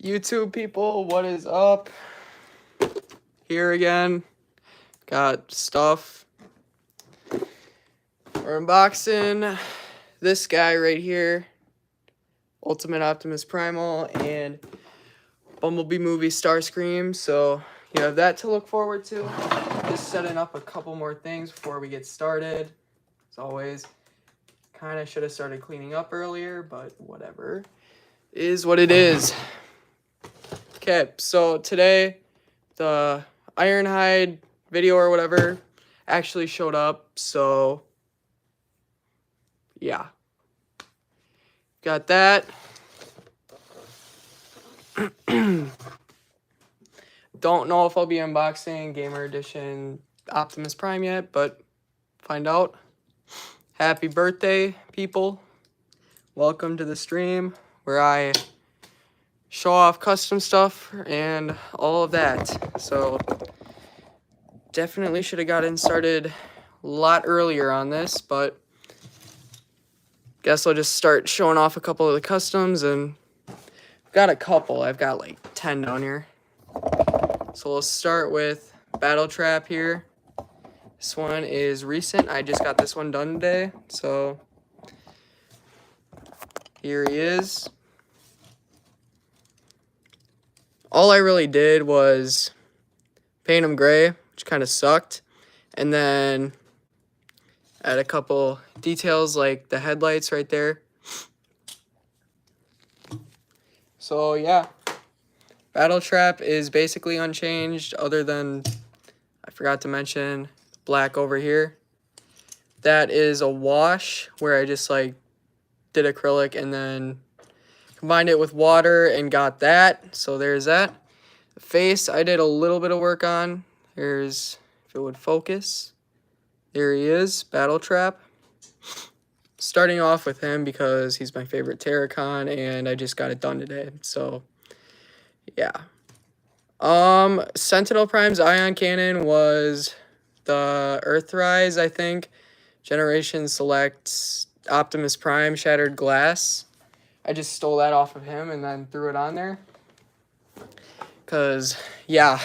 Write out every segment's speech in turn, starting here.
YouTube people, what is up? Here again. Got stuff. We're unboxing this guy right here. Ultimate Optimus Primal and Bumblebee movie Starscream. So you have that to look forward to. Just setting up a couple more things before we get started. As always, kind of should have started cleaning up earlier, but whatever. Is what it is. Okay, so today the Ironhide video or whatever actually showed up, so yeah. Got that. Don't know if I'll be unboxing Gamer Edition Optimus Prime yet, but find out. Happy birthday, people. Welcome to the stream where I show off custom stuff and all of that. So definitely should have gotten started a lot earlier on this, but guess I'll just start showing off a couple of the customs, and I've got a couple. I've got like 10 down here. So we'll start with Battle Trap here. This one is recent. I just got this one done today. So here he is. All I really did was paint him gray, which kind of sucked, and then add a couple details like the headlights right there. So yeah, Battle Trap is basically unchanged other than, I forgot to mention, black over here. That is a wash where I just like did acrylic and then combined it with water and got that. So there's that. The face I did a little bit of work on. Here's, if it would focus. There he is, Battle Trap. Starting off with him because he's my favorite Terracon and I just got it done today. So yeah. Sentinel Prime's ion cannon was the Earthrise, I think. Generation Select Optimus Prime Shattered Glass. I just stole that off of him and then threw it on there. Cause yeah.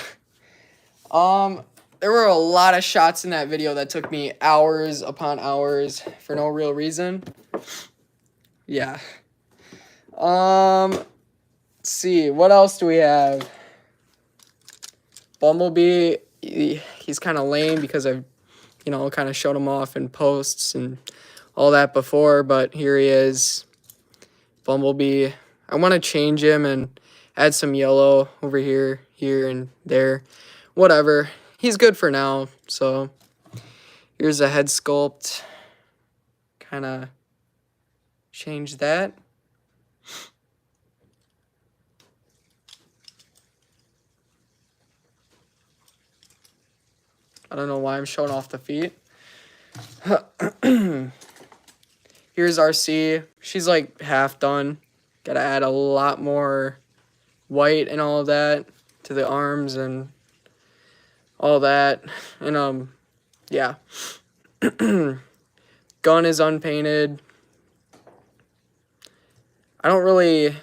There were a lot of shots in that video that took me hours upon hours for no real reason. Yeah. Let's see, what else do we have? Bumblebee, he's kind of lame because I've, kind of showed him off in posts and all that before, but here he is. Bumblebee. I want to change him and add some yellow over here, and there. Whatever. He's good for now. So here's a head sculpt. Kind of change that. I don't know why I'm showing off the feet. Here's RC. She's like half done. Gotta add a lot more white and all of that to the arms and all that. And yeah. Gun is unpainted. I don't really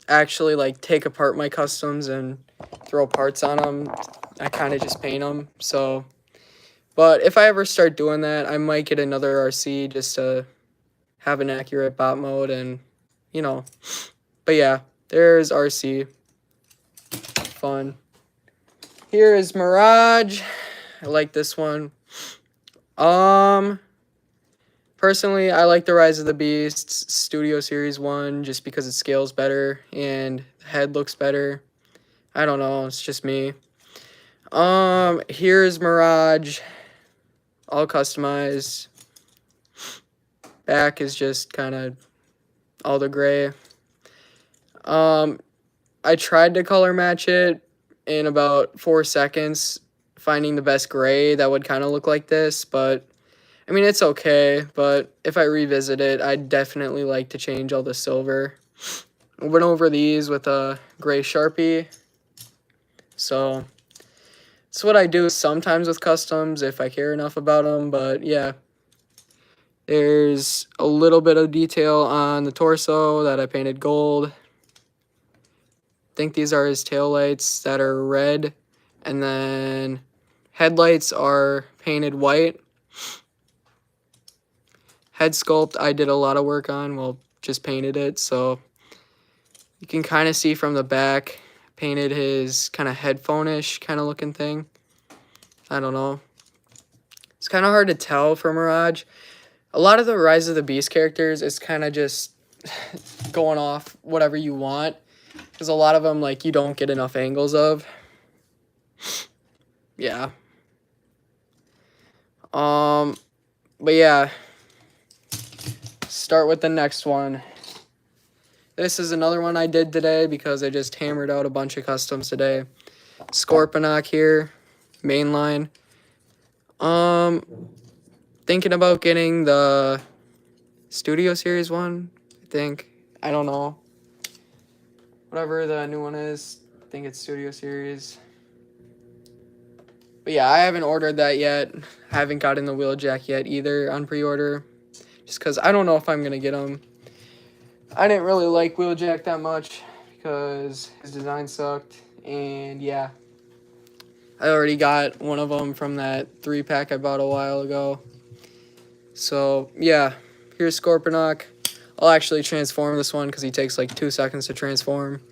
actually like take apart my customs and throw parts on them. I kind of just paint them. So, but if I ever start doing that, I might get another RC just to have an accurate bot mode and, But yeah, there's RC. Fun. Here is Mirage. I like this one. Personally, I like the Rise of the Beasts Studio Series 1 just because it scales better and the head looks better. I don't know, it's just me. Here's Mirage. All customized. Back is just kind of all the gray. I tried to color match it in about 4 seconds, finding the best gray that would kind of look like this, but I mean, it's okay, but if I revisit it, I'd definitely like to change all the silver. I went over these with a gray Sharpie, so it's what I do sometimes with customs if I care enough about them, but yeah. There's a little bit of detail on the torso that I painted gold. think these are his taillights that are red, and then headlights are painted white. Head sculpt I did a lot of work on, well, just painted it, so you can kind of see from the back, painted his kind of headphone-ish kind of looking thing. I don't know. It's kind of hard to tell from Mirage. A lot of the Rise of the Beast characters is kind of just going off whatever you want, because a lot of them, like, you don't get enough angles of. Yeah. But yeah. Start with the next one. This is another one I did today because I just hammered out a bunch of customs today. Scorponok here, mainline. Thinking about getting the Studio Series one, I think. I don't know. Whatever the new one is, I think it's Studio Series. But yeah, I haven't ordered that yet. I haven't gotten the Wheeljack yet either on pre-order. Just because I don't know if I'm going to get them. I didn't really like Wheeljack that much because his design sucked. And yeah, I already got one of them from that 3-pack I bought a while ago. So yeah, here's Scorponok. I'll actually transform this one because he takes like 2 seconds to transform.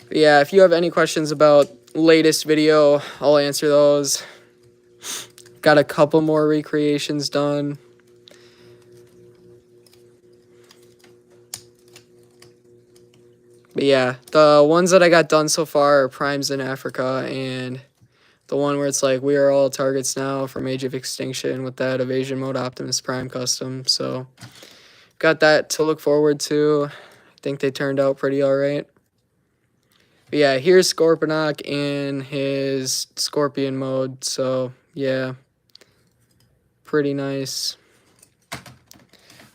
But yeah, if you have any questions about latest video, I'll answer those. Got a couple more recreations done. But yeah, the ones that I got done so far are Primes in Africa, and the one where it's like, we are all targets now from Age of Extinction with that evasion mode Optimus Prime custom. So got that to look forward to. I think they turned out pretty alright. But yeah, here's Scorponok in his Scorpion mode. So yeah, pretty nice.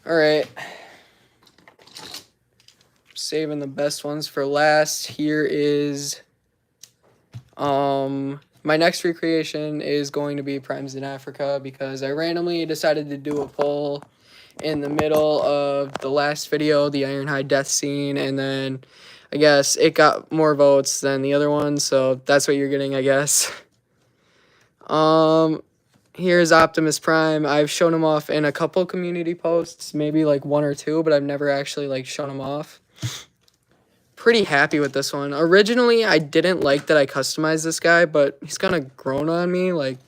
Alright. Saving the best ones for last. Here is my next recreation is going to be Primes in Africa because I randomly decided to do a poll in the middle of the last video, the Ironhide death scene, and then I guess it got more votes than the other one, so that's what you're getting, I guess. Here's Optimus Prime. I've shown him off in a couple community posts, maybe like 1 or 2, but I've never actually like shown him off. Pretty happy with this one. Originally, I didn't like that I customized this guy, but he's kind of grown on me. Like,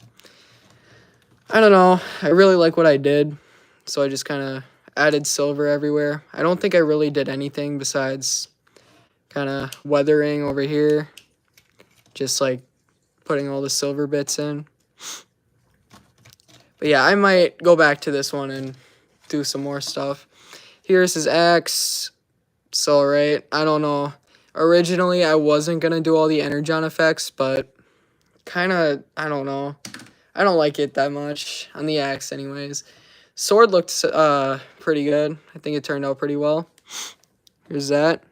I don't know. I really like what I did, so I just kind of added silver everywhere. I don't think I really did anything besides kind of weathering over here. Just, like, putting all the silver bits in. But yeah, I might go back to this one and do some more stuff. Here's his axe. It's alright. I don't know. Originally, I wasn't going to do all the Energon effects, but kind of, I don't know. I don't like it that much on the axe anyways. Sword looked pretty good. I think it turned out pretty well. Here's that.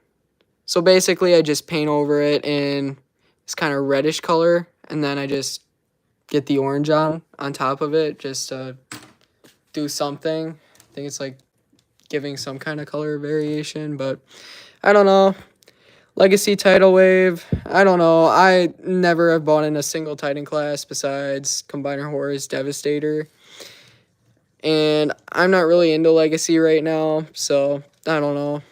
So basically, I just paint over it in this kind of reddish color, and then I just get the orange on top of it just to do something. I think it's like giving some kind of color variation, but I don't know. Legacy Tidal Wave, I don't know. I never have bought in a single Titan class besides Combiner Horus Devastator. And I'm not really into Legacy right now, so I don't know.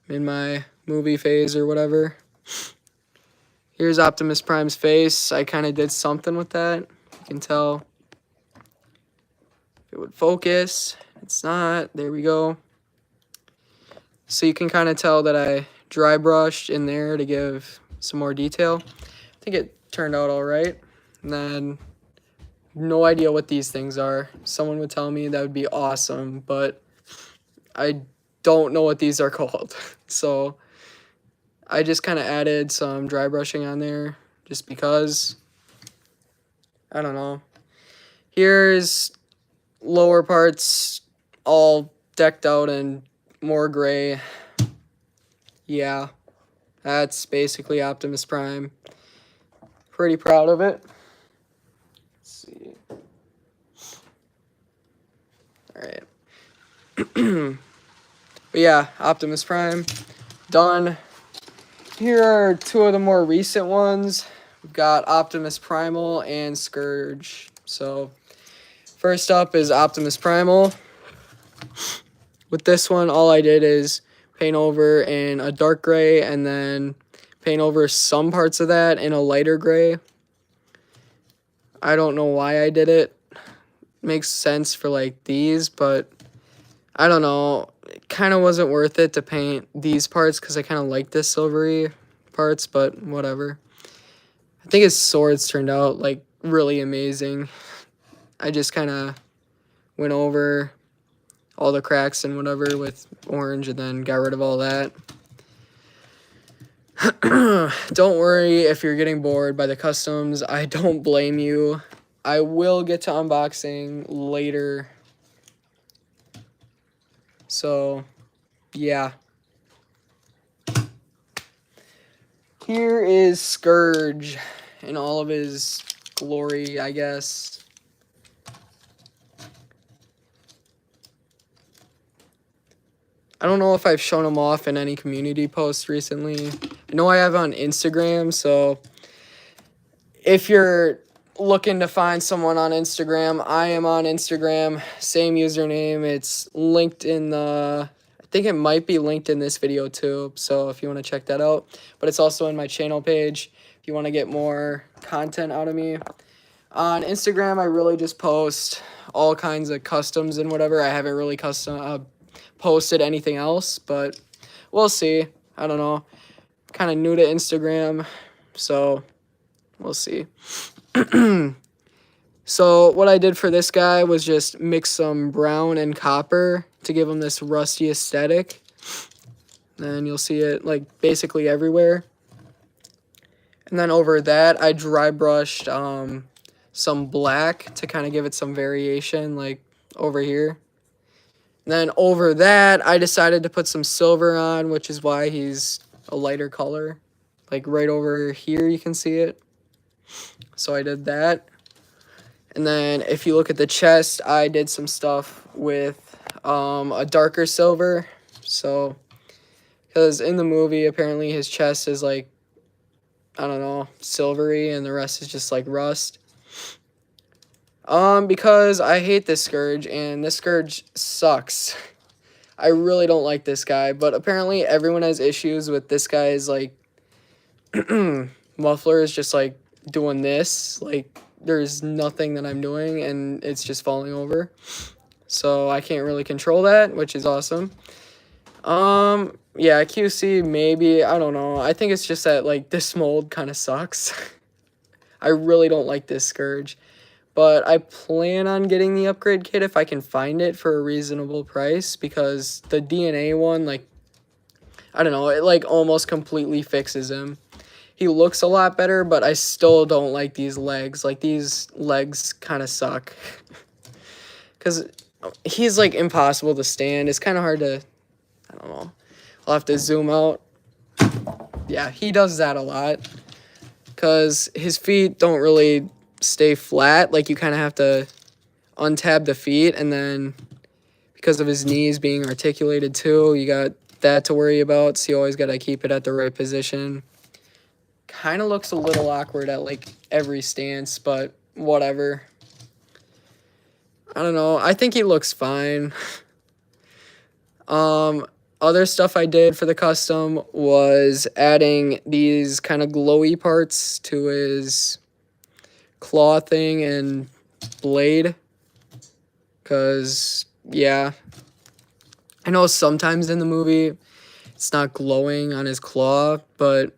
I'm in my movie phase or whatever. Here's Optimus Prime's face. I kind of did something with that. You can tell. If it would focus. It's not. There we go. So you can kind of tell that I dry brushed in there to give some more detail. I think it turned out all right. And then no idea what these things are. Someone would tell me, that would be awesome, but I don't know what these are called. So I just kind of added some dry brushing on there just because. I don't know. Here's lower parts all decked out in more gray. Yeah, that's basically Optimus Prime. Pretty proud of it. Let's see. All right. But yeah, Optimus Prime, done. Here are two of the more recent ones. We've got Optimus Primal and Scourge. So, first up is Optimus Primal. With this one, all I did is paint over in a dark gray and then paint over some parts of that in a lighter gray. I don't know why I did it. Makes sense for like these, but I don't know. It kind of wasn't worth it to paint these parts because I kind of like this silvery parts, but whatever. I think his swords turned out like really amazing. I just kind of went over all the cracks and whatever with orange and then got rid of all that. Don't worry if you're getting bored by the customs. I don't blame you. I will get to unboxing later. So, yeah. Here is Scourge in all of his glory, I guess. I don't know if I've shown him off in any community posts recently. I know I have on Instagram, so if you're looking to find someone on Instagram, I am on Instagram. Same username. It's linked in the... I think it might be linked in this video too, so if you want to check that out. But it's also in my channel page if you want to get more content out of me. On Instagram, I really just post all kinds of customs and whatever. I haven't really posted anything else, but we'll see. I don't know. Kind of new to Instagram, so we'll see. So what I did for this guy was just mix some brown and copper to give him this rusty aesthetic. And you'll see it like basically everywhere. And then over that, I dry brushed some black to kind of give it some variation, like over here. And then over that, I decided to put some silver on, which is why he's a lighter color. Like right over here, you can see it. So I did that. And then if you look at the chest, I did some stuff with a darker silver. So, because in the movie, apparently his chest is like, I don't know, silvery, and the rest is just like rust. Because I hate this Scourge, and this Scourge sucks. I really don't like this guy, but apparently everyone has issues with this guy's, like, muffler is just, like, doing this. Like, there's nothing that I'm doing, and it's just falling over. So I can't really control that, which is awesome. Yeah, QC, maybe, I don't know. I think it's just that, like, this mold kind of sucks. I really don't like this Scourge. But I plan on getting the upgrade kit if I can find it for a reasonable price, because the DNA one, like, I don't know, it, like, almost completely fixes him. He looks a lot better, but I still don't like these legs. Like, these legs kind of suck. Because he's, like, impossible to stand. It's kind of hard to, I don't know. I'll have to zoom out. Yeah, he does that a lot. Because his feet don't really stay flat. Like, you kind of have to untab the feet, and then because of his knees being articulated too, you got that to worry about, so you always got to keep it at the right position. Kind of looks a little awkward at like every stance, but whatever. I don't know. I think he looks fine. Other stuff I did for the custom was adding these kind of glowy parts to his claw thing and blade, because yeah, I know sometimes in the movie it's not glowing on his claw, but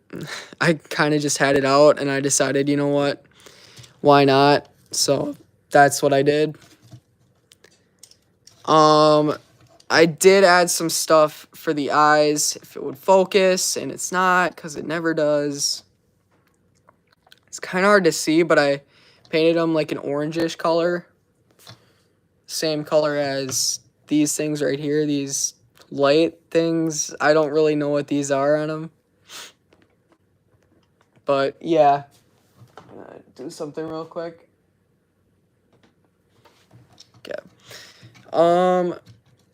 I kind of just had it out and I decided, you know what, why not? So that's what I did. I did add some stuff for the eyes if it would focus, and it's not, because it never does. It's kind of hard to see, but I painted them like an orangish color. Same color as these things right here, these light things. I don't really know what these are on them. But yeah, I'm gonna do something real quick. Okay.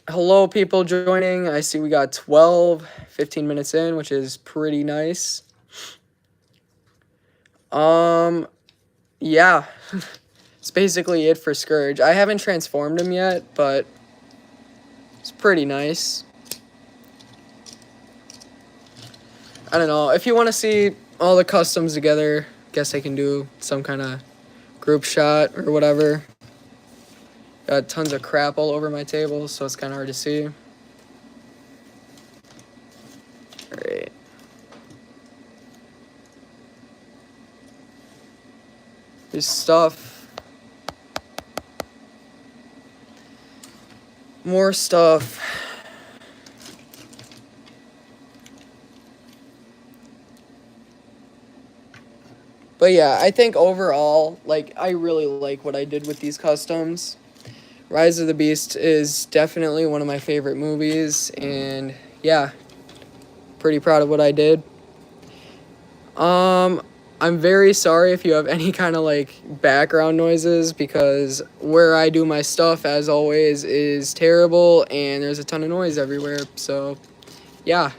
hello, people joining. I see we got 15 minutes in, which is pretty nice. Yeah. It's basically it for Scourge. I haven't transformed him yet, but it's pretty nice. I don't know. If you want to see all the customs together, guess I can do some kind of group shot or whatever. Got tons of crap all over my table, so it's kind of hard to see. Alright. There's stuff. More stuff. But yeah, I think overall, like, I really like what I did with these customs. Rise of the Beast is definitely one of my favorite movies, and yeah, pretty proud of what I did. I'm very sorry if you have any kind of like background noises, because where I do my stuff, as always, is terrible and there's a ton of noise everywhere. So yeah.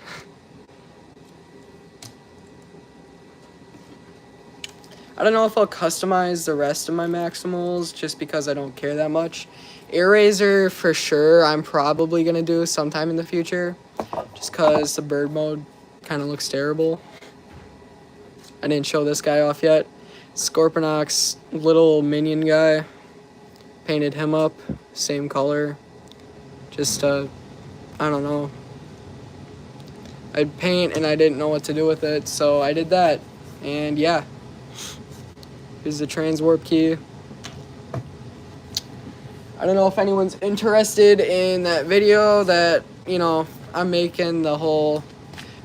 I don't know if I'll customize the rest of my Maximals just because I don't care that much. Eraser for sure I'm probably going to do sometime in the future, just because the bird mode kind of looks terrible. I didn't show this guy off yet. Scorponok's little minion guy. Painted him up, same color. Just, I don't know. I'd paint and I didn't know what to do with it, so I did that. And yeah. Here's the trans warp key. I don't know if anyone's interested in that video that, you know, I'm making the whole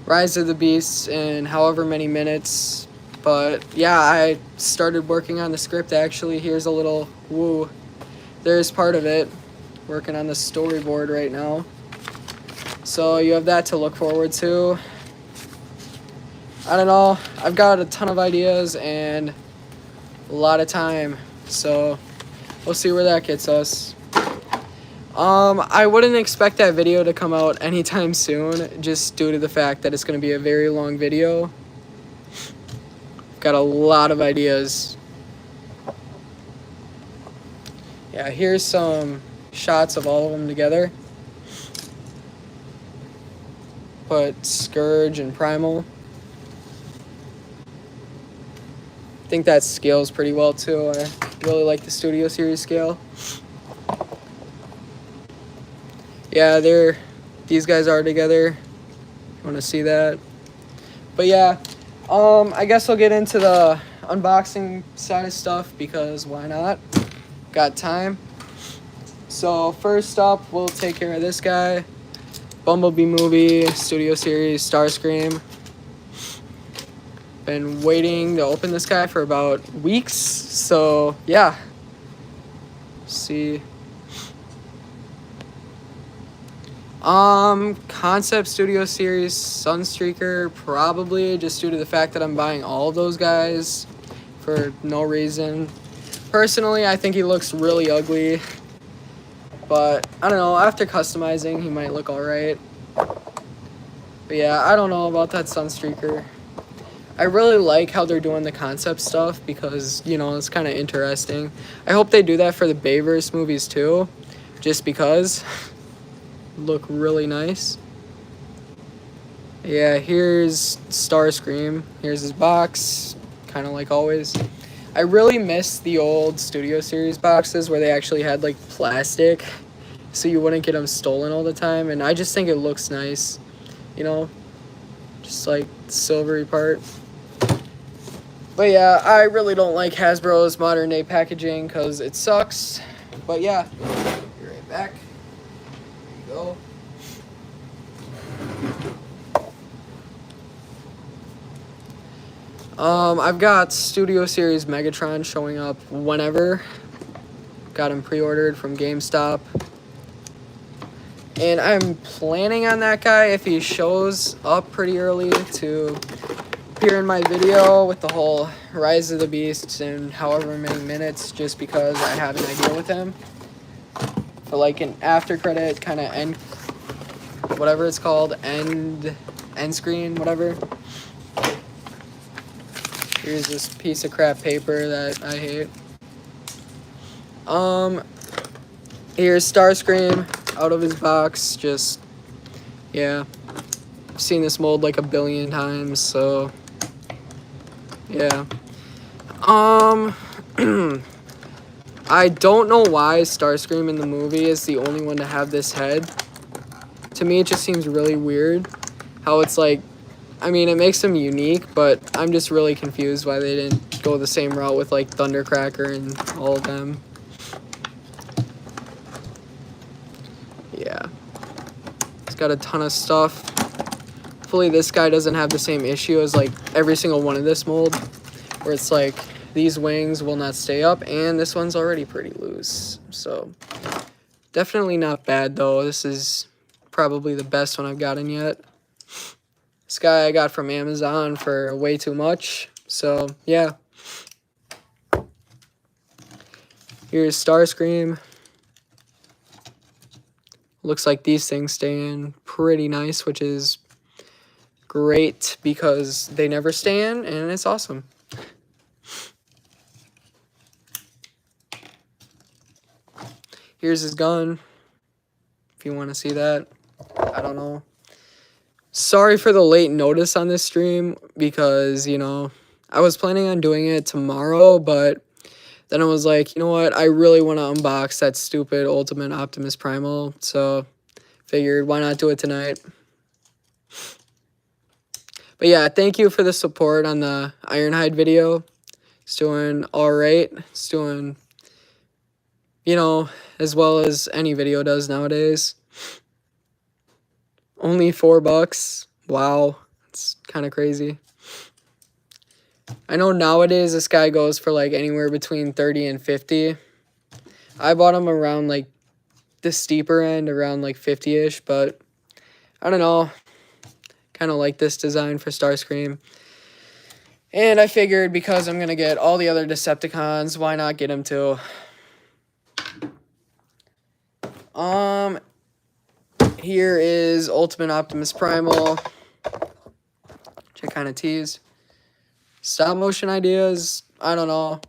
Rise of the Beasts in however many minutes. But yeah, I started working on the script actually. Here's a little woo. There's part of it. Working on the storyboard right now. So you have that to look forward to. I don't know. I've got a ton of ideas and a lot of time. So we'll see where that gets us. I wouldn't expect that video to come out anytime soon, just due to the fact that it's going to be a very long video. Got a lot of ideas. Yeah, here's some shots of all of them together. Put Scourge and Primal. I think that scales pretty well too. I really like the Studio Series scale. Yeah, these guys are together. You want to see that? But yeah, I guess I'll get into the unboxing side of stuff because why not? Got time. So first up, we'll take care of this guy. Bumblebee movie, Studio Series, Starscream. Been waiting to open this guy for about weeks, so yeah. See. Concept Studio Series Sunstreaker, probably, just due to the fact that I'm buying all of those guys for no reason. Personally, I think he looks really ugly, but I don't know, after customizing, he might look alright. But yeah, I don't know about that Sunstreaker. I really like how they're doing the concept stuff because, you know, it's kind of interesting. I hope they do that for the Bayverse movies too, just because. Look really nice. Yeah, here's Starscream. Here's his box, kind of like always. I really miss the old Studio Series boxes where they actually had like plastic so you wouldn't get them stolen all the time, and I just think it looks nice, you know, just like the silvery part. But yeah, I really don't like Hasbro's modern day packaging because it sucks. But yeah, be right back. Go. I've got Studio Series Megatron showing up whenever. Got him pre-ordered from GameStop. And I'm planning on that guy, if he shows up pretty early, to appear in my video with the whole Rise of the Beasts in however many minutes, just because I have an idea with him. For like an after credit kind of end whatever it's called, end screen, whatever. Here's this piece of crap paper that I hate. Here's Starscream out of his box. Just, yeah. I've seen this mold like a billion times, so yeah. I don't know why Starscream in the movie is the only one to have this head. To me, it just seems really weird how it's like, I mean, it makes him unique, but I'm just really confused why they didn't go the same route with like Thundercracker and all of them. Yeah. It's got a ton of stuff. Hopefully this guy doesn't have the same issue as like every single one of this mold, where it's like these wings will not stay up, and this one's already pretty loose. So definitely not bad though. This is probably the best one I've gotten yet. This guy I got from Amazon for way too much. So yeah. Here's Starscream. Looks like these things stay in pretty nice, which is great because they never stay in, and it's awesome. Here's his gun, if you want to see that. I don't know. Sorry for the late notice on this stream because, you know, I was planning on doing it tomorrow, but then I was like, you know what? I really want to unbox that stupid Ultimate Optimus Primal, so figured why not do it tonight. But yeah, thank you for the support on the Ironhide video. It's doing all right. It's doing, you know, as well as any video does nowadays. Only $4. Wow. It's kind of crazy. I know nowadays this guy goes for like anywhere between 30 and 50. I bought him around like the steeper end, around like 50-ish, but I don't know. Kind of like this design for Starscream. And I figured because I'm going to get all the other Decepticons, why not get him too? Here is Ultimate Optimus Primal, which I kind of teased. Stop motion ideas, I don't know.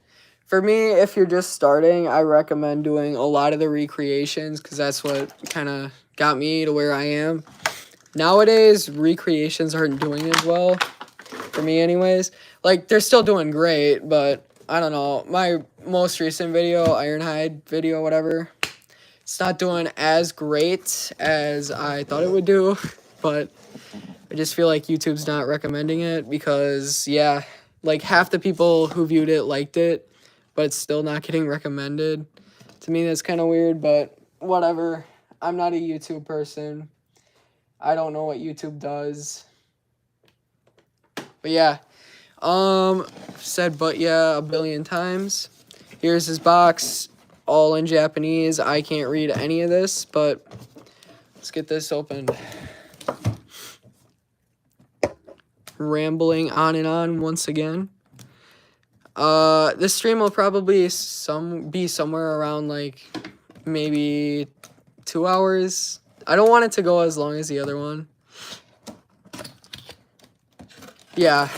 For me, if you're just starting, I recommend doing a lot of the recreations because that's what kind of got me to where I am. Nowadays, recreations aren't doing as well, for me anyways. Like, they're still doing great, but I don't know. My most recent video, Ironhide video, whatever, it's not doing as great as I thought it would do, but I just feel like YouTube's not recommending it because, yeah, like half the people who viewed it liked it, but it's still not getting recommended. To me, that's kind of weird, but whatever. I'm not a YouTube person. I don't know what YouTube does. But yeah. Said but yeah a billion times. Here's his box. All in Japanese. I can't read any of this, but let's get this opened. Rambling on and on once again. This stream will probably be somewhere around like maybe 2 hours. I don't want it to go as long as the other one. Yeah.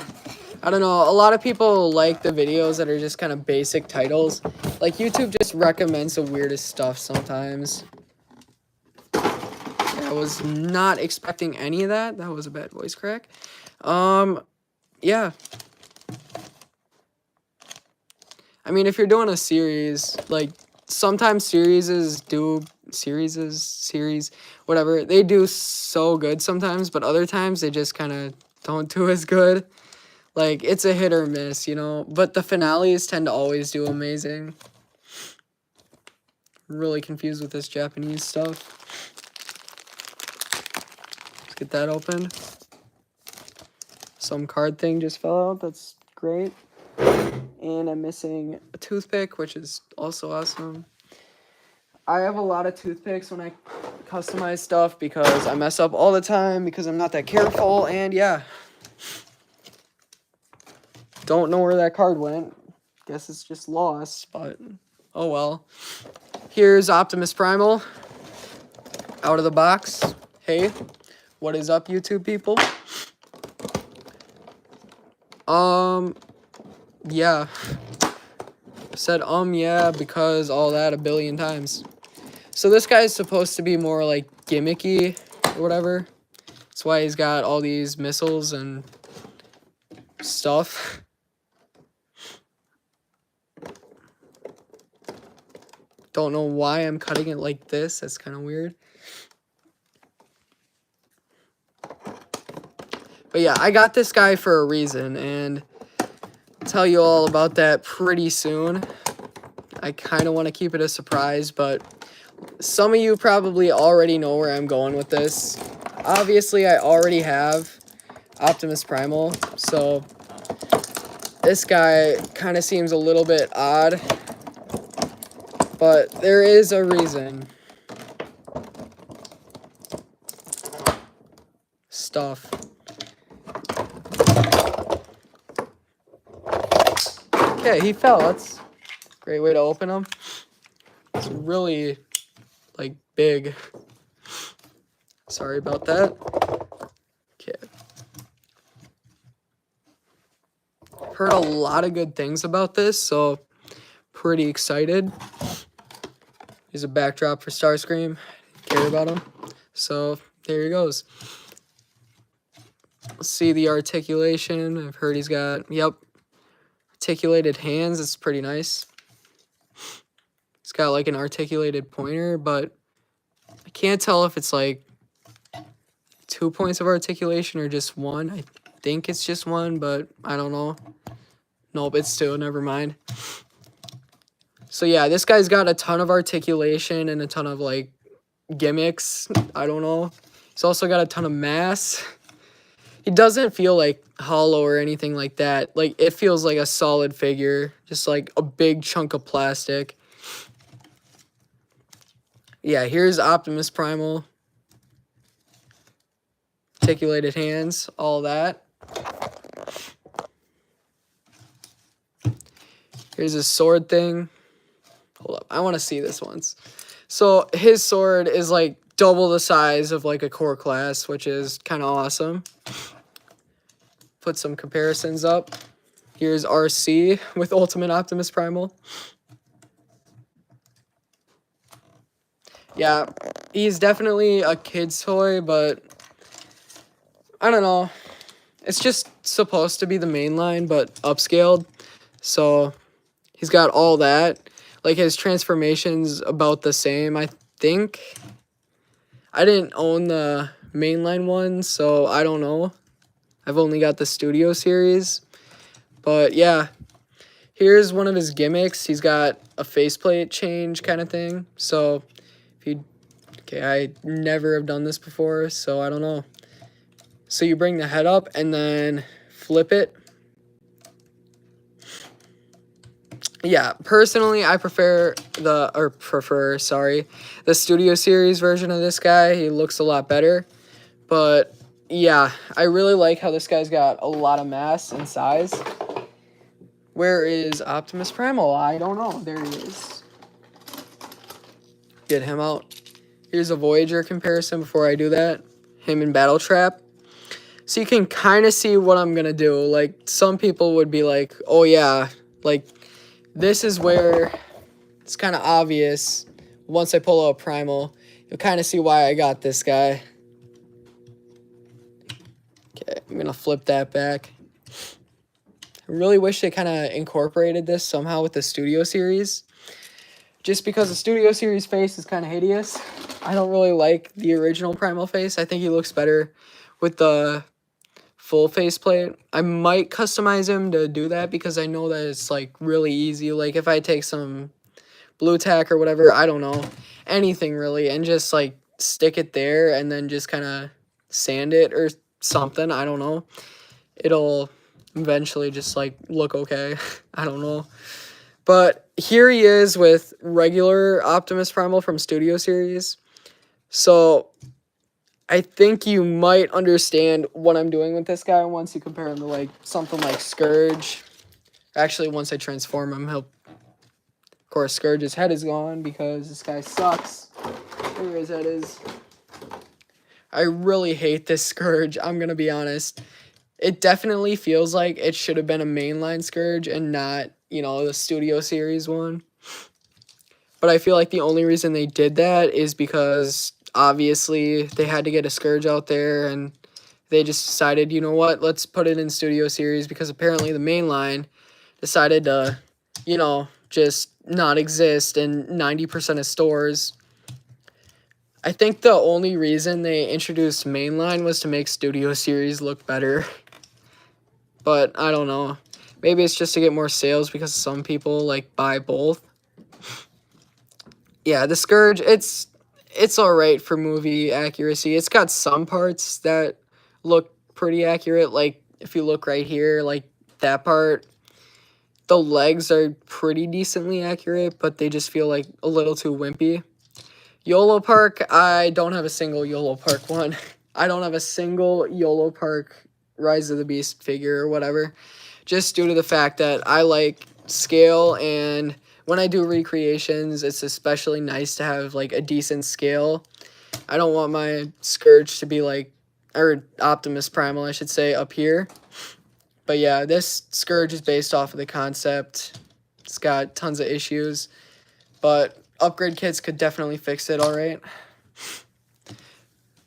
I don't know. A lot of people like the videos that are just kind of basic titles. Like, YouTube just recommends the weirdest stuff sometimes. I was not expecting any of that. That was a bad voice crack. Yeah. I mean, if you're doing a series, like, sometimes series, whatever, they do so good sometimes, but other times they just kind of don't do as good. Like, it's a hit or miss, you know, but the finales tend to always do amazing. Really confused with this Japanese stuff. Let's get that open. Some card thing just fell out. That's great. And I'm missing a toothpick, which is also awesome. I have a lot of toothpicks when I customize stuff because I mess up all the time because I'm not that careful, and yeah. Don't know where that card went. Guess it's just lost, but oh well. Here's Optimus Primal out of the box. Hey, What is up, YouTube people? Yeah. Said yeah because all that a billion times. So this guy's supposed to be more like gimmicky or whatever. That's why he's got all these missiles and stuff. Don't know why I'm cutting it like this. That's kind of weird. But yeah, I got this guy for a reason, and I'll tell you all about that pretty soon. I kind of want to keep it a surprise, but some of you probably already know where I'm going with this. Obviously, I already have Optimus Primal, so this guy kind of seems a little bit odd, but there is a reason. Stuff. Okay, he fell. That's a great way to open them. It's really, like, big. Sorry about that. Okay. Heard a lot of good things about this, so pretty excited. Here's a backdrop for Starscream. Care about him. So there he goes. Let's see the articulation. I've heard he's got, yep, articulated hands. It's pretty nice. It's got like an articulated pointer, but I can't tell if it's like 2 points of articulation or just one. I think it's just one, but I don't know. Nope, it's two. Never mind. So yeah, this guy's got a ton of articulation and a ton of like gimmicks. I don't know. He's also got a ton of mass. He doesn't feel like hollow or anything like that. Like, it feels like a solid figure. Just like a big chunk of plastic. Yeah, here's Optimus Primal. Articulated hands, all that. Here's his sword thing. Hold up, I want to see this once. So his sword is like double the size of like a core class, which is kind of awesome. Put some comparisons up. Here's RC with Ultimate Optimus Primal. Yeah, he's definitely a kid's toy, but I don't know. It's just supposed to be the mainline, but upscaled. So he's got all that. Like, his transformation's about the same, I think. I didn't own the mainline one, so I don't know. I've only got the Studio series. But yeah, here's one of his gimmicks. He's got a faceplate change kind of thing. So if you, okay, I never have done this before, so I don't know. So you bring the head up and then flip it. Yeah, personally, I prefer the Studio Series version of this guy. He looks a lot better. But yeah, I really like how this guy's got a lot of mass and size. Where is Optimus Primal? I don't know. There he is. Get him out. Here's a Voyager comparison before I do that. Him in Battle Trap. So you can kind of see what I'm going to do. Like, some people would be like, oh yeah, like, this is where it's kind of obvious. Once I pull out Primal, you'll kind of see why I got this guy. Okay, I'm going to flip that back. I really wish they kind of incorporated this somehow with the Studio Series. Just because the Studio Series face is kind of hideous. I don't really like the original Primal face. I think he looks better with the full faceplate. I might customize him to do that because I know that it's like really easy. Like, if I take some blue tack or whatever, I don't know, anything really, and just like stick it there and then just kind of sand it or something. I don't know. It'll eventually just like look okay. I don't know. But here he is with regular Optimus Primal from Studio Series. So I think you might understand what I'm doing with this guy once you compare him to like something like Scourge. Actually, once I transform him, he'll... Of course, Scourge's head is gone because this guy sucks. There his head is. I really hate this Scourge, I'm gonna be honest. It definitely feels like it should have been a mainline Scourge and not, you know, the Studio Series one. But I feel like the only reason they did that is because obviously they had to get a Scourge out there, and they just decided, you know what, let's put it in Studio Series because apparently the mainline decided to, you know, just not exist in 90% of stores. I think the only reason they introduced mainline was to make Studio Series look better. But I don't know. Maybe it's just to get more sales because some people like buy both. Yeah, the Scourge, it's alright for movie accuracy. It's got some parts that look pretty accurate. Like if you look right here, like that part, the legs are pretty decently accurate, but they just feel like a little too wimpy. YOLO Park, I don't have a single YOLO Park one. I don't have a single YOLO Park Rise of the Beast figure or whatever. Just due to the fact that I like scale, and when I do recreations, it's especially nice to have like a decent scale. I don't want my Scourge to be like, or Optimus Primal, I should say, up here. But yeah, this Scourge is based off of the concept. It's got tons of issues, but upgrade kits could definitely fix it, alright?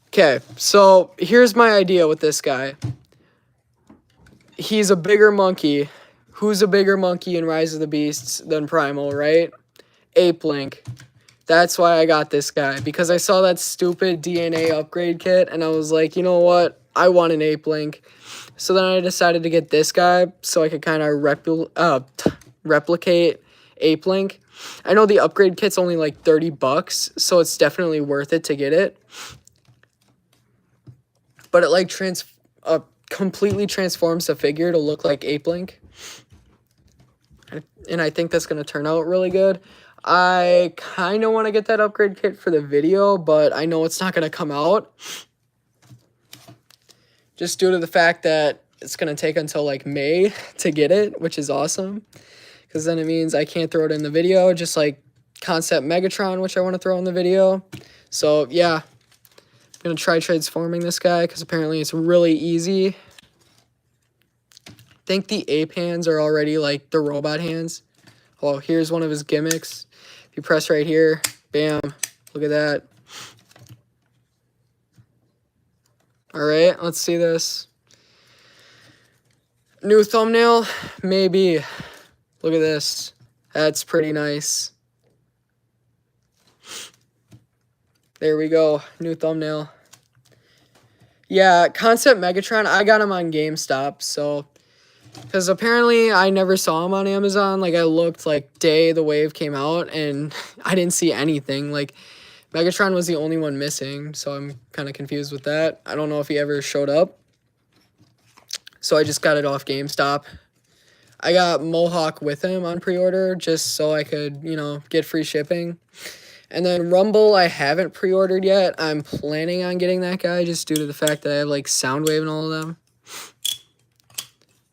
Okay, so here's my idea with this guy. He's a bigger monkey. Who's a bigger monkey in Rise of the Beasts than Primal, right? Apink. That's why I got this guy, because I saw that stupid DNA upgrade kit, and I was like, you know what? I want an Apink. So then I decided to get this guy so I could kind of replicate Apink. I know the upgrade kit's only like 30 bucks, so it's definitely worth it to get it. But it like completely transforms the figure to look like Apink. And I think that's going to turn out really good. I kind of want to get that upgrade kit for the video, but I know it's not going to come out. Just due to the fact that it's going to take until like May to get it, which is awesome. Because then it means I can't throw it in the video, just like Concept Megatron, which I want to throw in the video. So yeah, I'm going to try transforming this guy because apparently it's really easy. I think the ape hands are already like the robot hands. Oh, here's one of his gimmicks. If you press right here, bam, look at that. All right, let's see this. New thumbnail? Maybe. Look at this. That's pretty nice. There we go. New thumbnail. Yeah, Concept Megatron, I got him on GameStop, so... Because apparently I never saw him on Amazon. Like, I looked, like, day the wave came out, and I didn't see anything. Like, Megatron was the only one missing, so I'm kind of confused with that. I don't know if he ever showed up. So I just got it off GameStop. I got Mohawk with him on pre-order just so I could, you know, get free shipping. And then Rumble, I haven't pre-ordered yet. I'm planning on getting that guy just due to the fact that I have, like, Soundwave and all of them.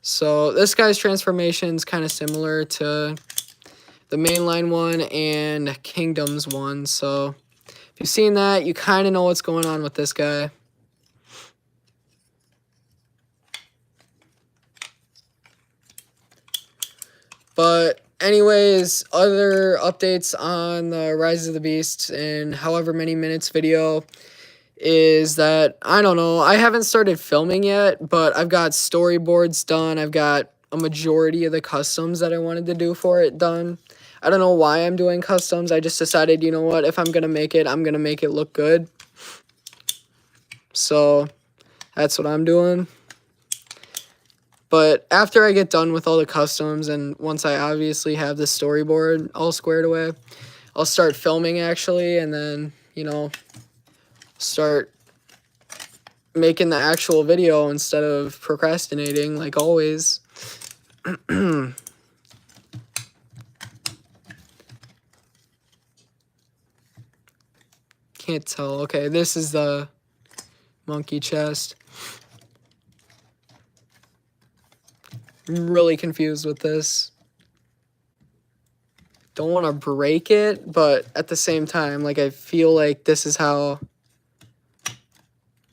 So this guy's transformation is kind of similar to the mainline one and Kingdoms one. So if you've seen that, you kind of know what's going on with this guy. But anyways, other updates on the Rise of the Beasts in however many minutes video is that, I don't know, I haven't started filming yet, but I've got storyboards done. I've got a majority of the customs that I wanted to do for it done. I don't know why I'm doing customs. I just decided, you know what, if I'm going to make it, I'm going to make it look good. So that's what I'm doing. But after I get done with all the customs, and once I obviously have the storyboard all squared away, I'll start filming actually, and then, you know, start making the actual video instead of procrastinating like always. Can't tell. Okay, this is the monkey chest. I'm really confused with this. Don't want to break it, but at the same time, like, I feel like this is how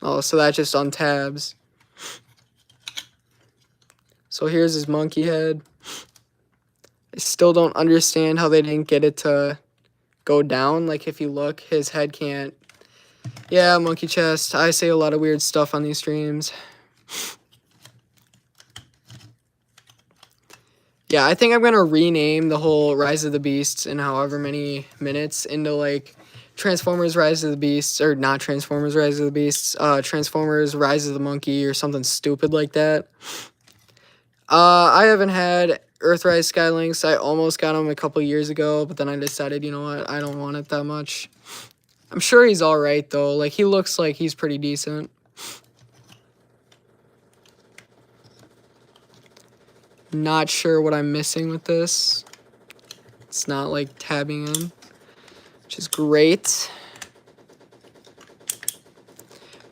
Oh, so that just untabs. So here's his monkey head. I still don't understand how they didn't get it to go down. Like, if you look, his head can't. Yeah, monkey chest. I say a lot of weird stuff on these streams. Yeah, I think I'm going to rename the whole Rise of the Beasts in however many minutes into, like, Transformers Rise of the Beasts, or not Transformers Rise of the Beasts, Transformers Rise of the Monkey, or something stupid like that. I haven't had Earthrise Skylinks. I almost got him a couple years ago, but then I decided, you know what, I don't want it that much. I'm sure he's alright, though. Like, he looks like he's pretty decent. Not sure what I'm missing with this. It's not, like, tabbing in, which is great.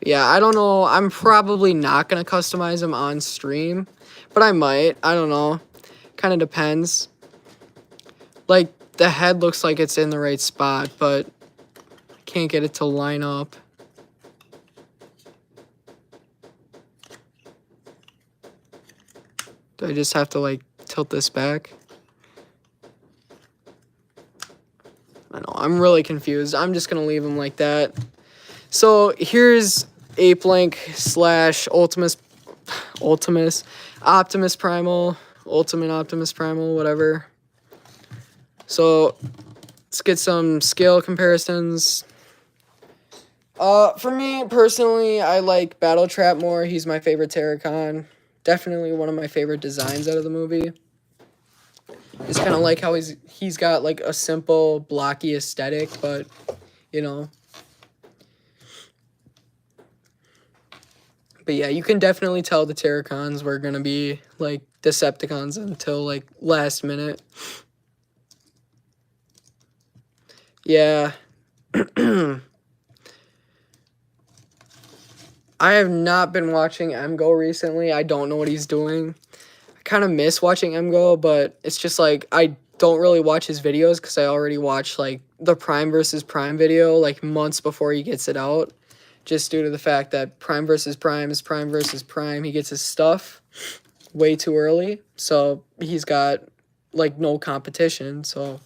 Yeah, I don't know. I'm probably not going to customize him on stream, but I might. I don't know. Kind of depends. Like, the head looks like it's in the right spot, but I can't get it to line up. Do I just have to, like, tilt this back? I know. I'm really confused. I'm just going to leave him like that. So, here's Apink / Optimus Primal, Ultimate Optimus Primal, whatever. So, let's get some scale comparisons. For me, personally, I like Battle Trap more. He's my favorite Terracon. Definitely one of my favorite designs out of the movie. Just kind of like how he's got, like, a simple, blocky aesthetic, but, you know. But yeah, you can definitely tell the Terracons were going to be, like, Decepticons until, like, last minute. Yeah. I have not been watching MGO recently. I don't know what he's doing. I kind of miss watching MGO, but it's just, like, I don't really watch his videos because I already watched, like, the Prime versus Prime video, like, months before he gets it out. Just due to the fact that Prime versus Prime is Prime versus Prime. He gets his stuff way too early. So he's got, like, no competition. So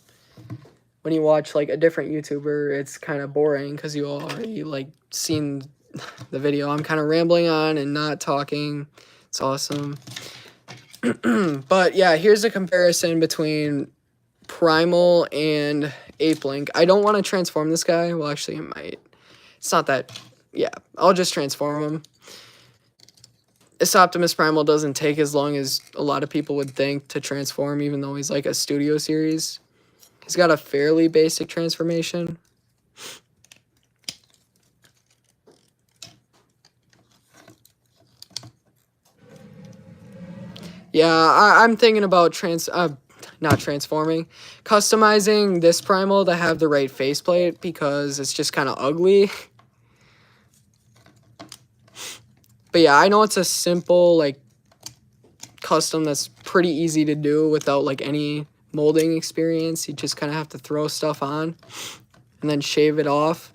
when you watch, like, a different YouTuber, it's kind of boring because you already, like, seen the video. I'm kind of rambling on and not talking. It's awesome. But yeah, here's a comparison between Primal and Apink. I don't want to transform this guy. Well, actually, I might. It's not that... Yeah, I'll just transform him. This Optimus Primal doesn't take as long as a lot of people would think to transform, even though he's like a studio series. He's got a fairly basic transformation. Yeah, I'm thinking about not transforming, customizing this Primal to have the right faceplate because it's just kind of ugly. But yeah, I know it's a simple, like, custom that's pretty easy to do without, like, any molding experience. You just kind of have to throw stuff on and then shave it off.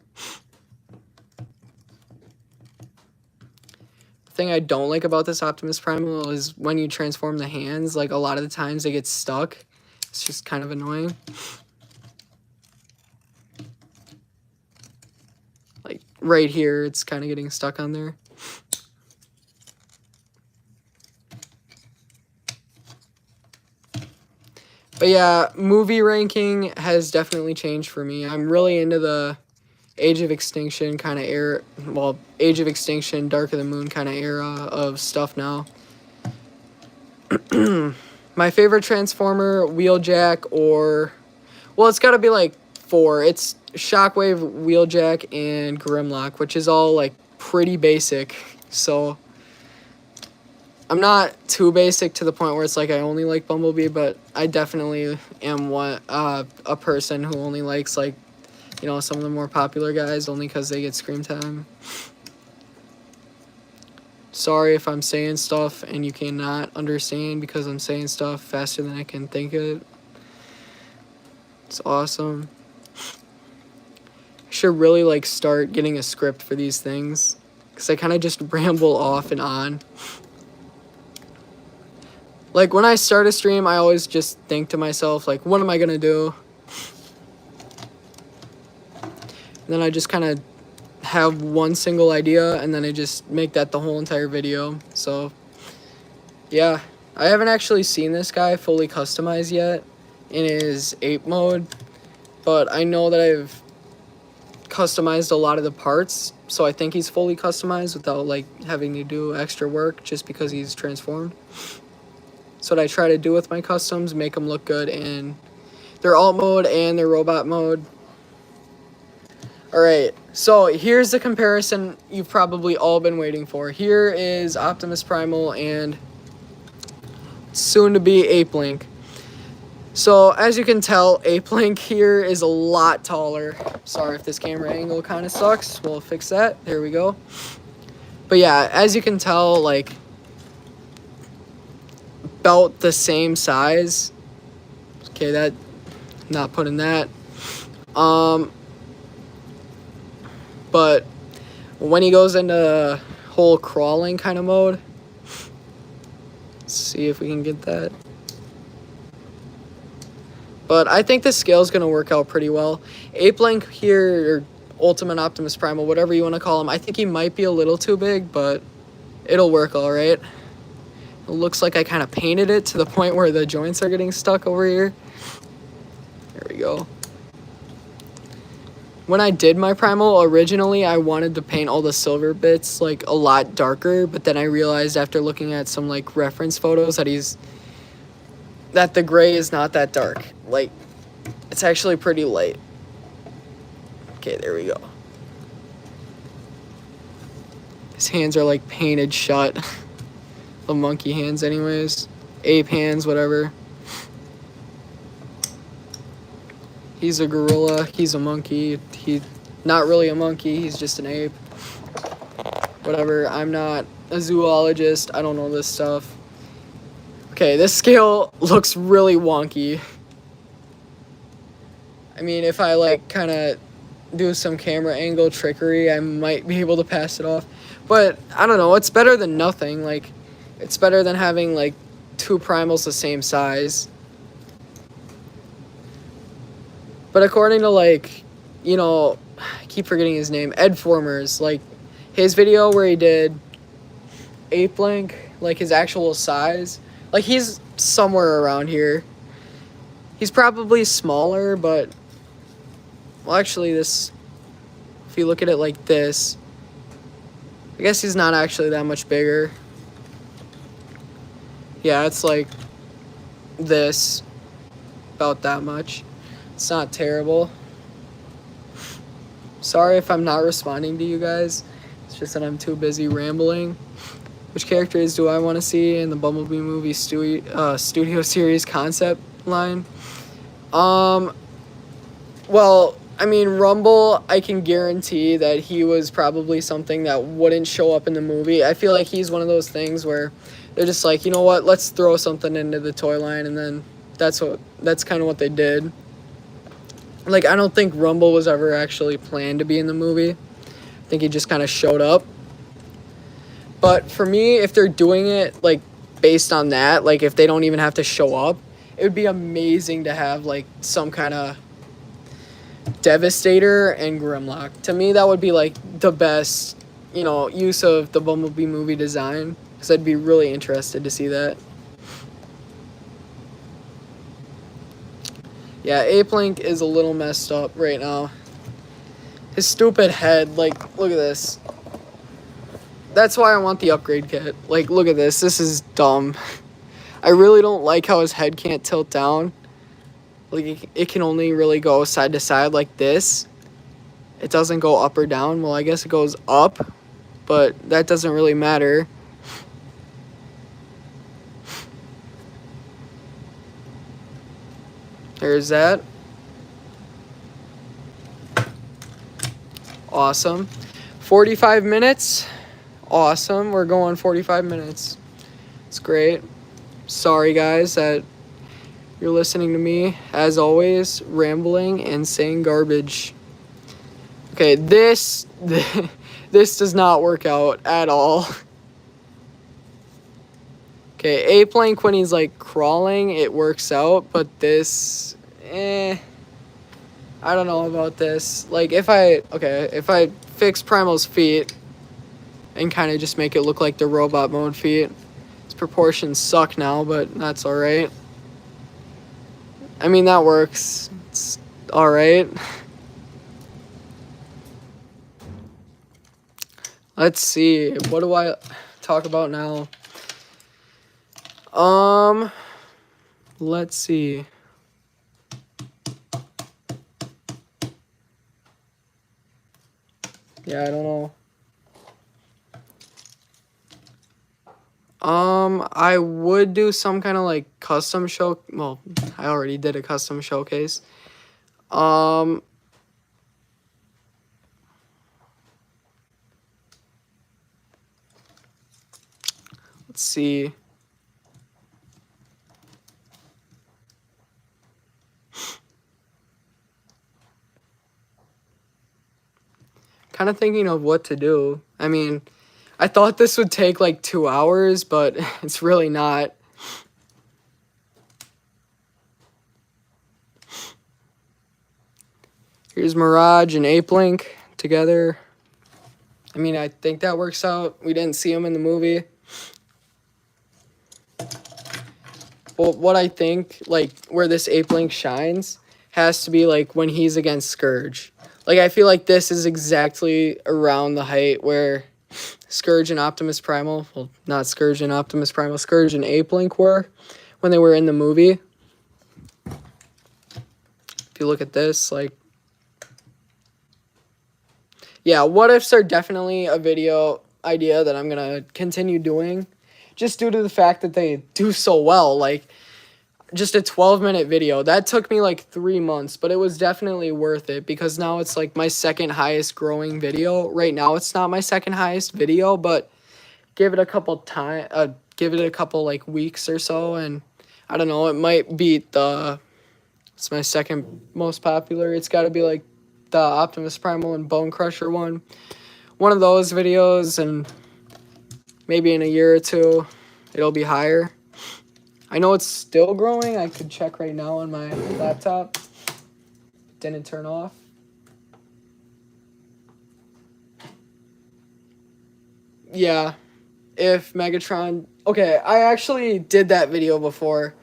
The thing I don't like about this Optimus Primal is when you transform the hands, like, a lot of the times they get stuck. It's just kind of annoying. Like, right here, it's kind of getting stuck on there. But yeah, movie ranking has definitely changed for me. I'm really into the Age of Extinction kind of era. Well, Age of Extinction, Dark of the Moon kind of era of stuff now. My favorite Transformer, Wheeljack, or... Well, it's got to be, like, 4. It's Shockwave, Wheeljack, and Grimlock, which is all, like, pretty basic. So... I'm not too basic to the point where it's like I only like Bumblebee, but I definitely am a person who only likes, like, you know, some of the more popular guys only because they get screen time. Sorry if I'm saying stuff and you cannot understand because I'm saying stuff faster than I can think it. It's awesome. I should really, like, start getting a script for these things because I kind of just ramble off and on. Like, when I start a stream, I always just think to myself, like, what am I going to do? And then I just kind of have one single idea, and then I just make that the whole entire video. So, yeah. I haven't actually seen this guy fully customized yet in his ape mode, but I know that I've customized a lot of the parts, so I think he's fully customized without, like, having to do extra work just because he's transformed. So what I try to do with my customs, make them look good in their alt mode and their robot mode. Alright, so here's the comparison you've probably all been waiting for. Here is Optimus Primal and soon to be Apink. So as you can tell, Apink here is a lot taller. Sorry if this camera angle kind of sucks. We'll fix that. There we go. But yeah, as you can tell, like, about the same size. Okay, that, not putting that. But when he goes into whole crawling kind of mode, let's see if we can get that. But I think the scale is going to work out pretty well. Apink here, or Ultimate Optimus Primal, whatever you want to call him, I think he might be a little too big, but it'll work all right. It looks like I kind of painted it to the point where the joints are getting stuck over here. There we go. When I did my Primal, originally I wanted to paint all the silver bits like a lot darker, but then I realized after looking at some like reference photos that the gray is not that dark. Like, it's actually pretty light. Okay, there we go. His hands are like painted shut. The monkey hands anyways. Ape hands, whatever. He's a gorilla, he's a monkey. He's not really a monkey, he's just an ape. Whatever, I'm not a zoologist, I don't know this stuff. Okay, this scale looks really wonky. I mean, if I like kind of do some camera angle trickery, I might be able to pass it off. But I don't know, it's better than nothing. Like, it's better than having like two primals the same size. But according to, like, you know, I keep forgetting his name, Ed Formers, like, his video where he did Apink, like, his actual size, like, he's somewhere around here. He's probably smaller, but, well, actually, this, if you look at it like this, I guess he's not actually that much bigger. Yeah, it's like this, about that much. It's not terrible. Sorry if I'm not responding to you guys. It's just that I'm too busy rambling. Which characters do I want to see in the Bumblebee movie studio series concept line? Well, I mean, Rumble, I can guarantee that he was probably something that wouldn't show up in the movie. I feel like he's one of those things where they're just like, you know what, let's throw something into the toy line, and then that's kind of what they did. Like, I don't think Rumble was ever actually planned to be in the movie. I think he just kind of showed up. But for me, if they're doing it, like, based on that, like, if they don't even have to show up, it would be amazing to have, like, some kind of Devastator and Grimlock. To me, that would be, like, the best, you know, use of the Bumblebee movie design. Because I'd be really interested to see that. Yeah, Apink is a little messed up right now. His stupid head, like, look at this. That's why I want the upgrade kit. Like, look at this. This is dumb. I really don't like how his head can't tilt down. Like, it can only really go side to side like this. It doesn't go up or down. Well, I guess it goes up, but that doesn't really matter. There's that. Awesome. 45 minutes. Awesome. We're going 45 minutes. It's great. Sorry, guys, that you're listening to me, as always, rambling and saying garbage. Okay, this This does not work out at all. Okay, Apink when he's like crawling, it works out, but this, I don't know about this. Like if I fix Primal's feet and kind of just make it look like the robot mode feet. His proportions suck now, but that's alright. I mean, that works. It's alright. Let's see. What do I talk about now? Let's see. Yeah, I don't know. I would do some kind of like custom show. Well, I already did a custom showcase. Let's see. Kind of thinking of what to do. I mean, I thought this would take like 2 hours, but it's really not. Here's Mirage and Apink together. I mean, I think that works out. We didn't see him in the movie. Well, what I think, like, where this Apink shines has to be, like, when he's against Scourge. Like, I feel like this is exactly around the height where Scourge and Optimus Primal, well, not Scourge and Optimus Primal, Scourge and Apink were when they were in the movie. If you look at this, like, yeah, what ifs are definitely a video idea that I'm going to continue doing just due to the fact that they do so well. Like, just a 12-minute video. That took me like 3 months, but it was definitely worth it because now it's like my second highest growing video. Right now it's not my second highest video, but give it a couple like weeks or so and I don't know, it might beat it's my second most popular. It's got to be like the Optimus Primal and Bone Crusher one. One of those videos, and maybe in a year or two it'll be higher. I know it's still growing. I could check right now on my laptop. It didn't turn off. Yeah. If Megatron... Okay, I actually did that video before.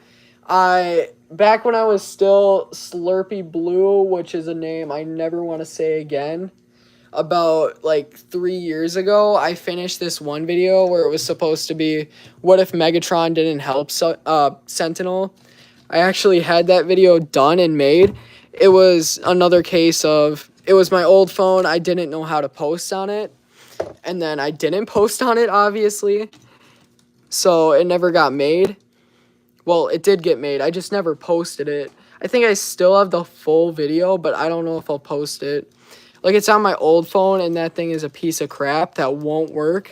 Back when I was still Slurpy Blue, which is a name I never want to say again, about like 3 years ago, I finished this one video where it was supposed to be, what if Megatron didn't help Sentinel? I actually had that video done and made. It was another case of, it was my old phone, I didn't know how to post on it, and then I didn't post on it, obviously, so it never got made. Well, it did get made, I just never posted it. I think I still have the full video, but I don't know if I'll post it. Like, it's on my old phone, and that thing is a piece of crap that won't work.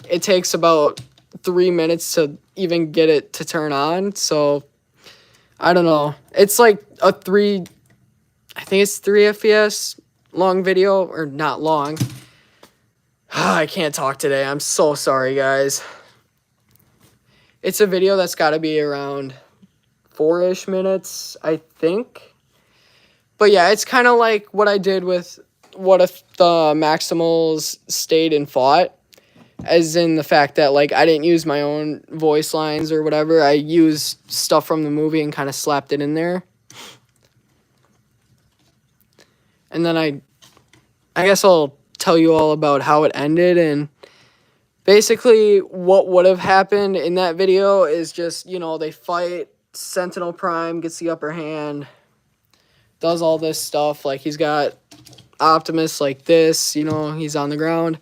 It takes about 3 minutes to even get it to turn on, so I don't know. It's like I think it's 3 FPS long video, or not long. I can't talk today. I'm so sorry, guys. It's a video that's got to be around 4-ish minutes, I think. But yeah, it's kind of like what I did with what if the Maximals stayed and fought, as in the fact that, like, I didn't use my own voice lines or whatever. I used stuff from the movie and kind of slapped it in there. And then I guess I'll tell you all about how it ended. And basically what would have happened in that video is just, you know, they fight, Sentinel Prime gets the upper hand, does all this stuff. Like, he's got Optimus like this, you know, he's on the ground.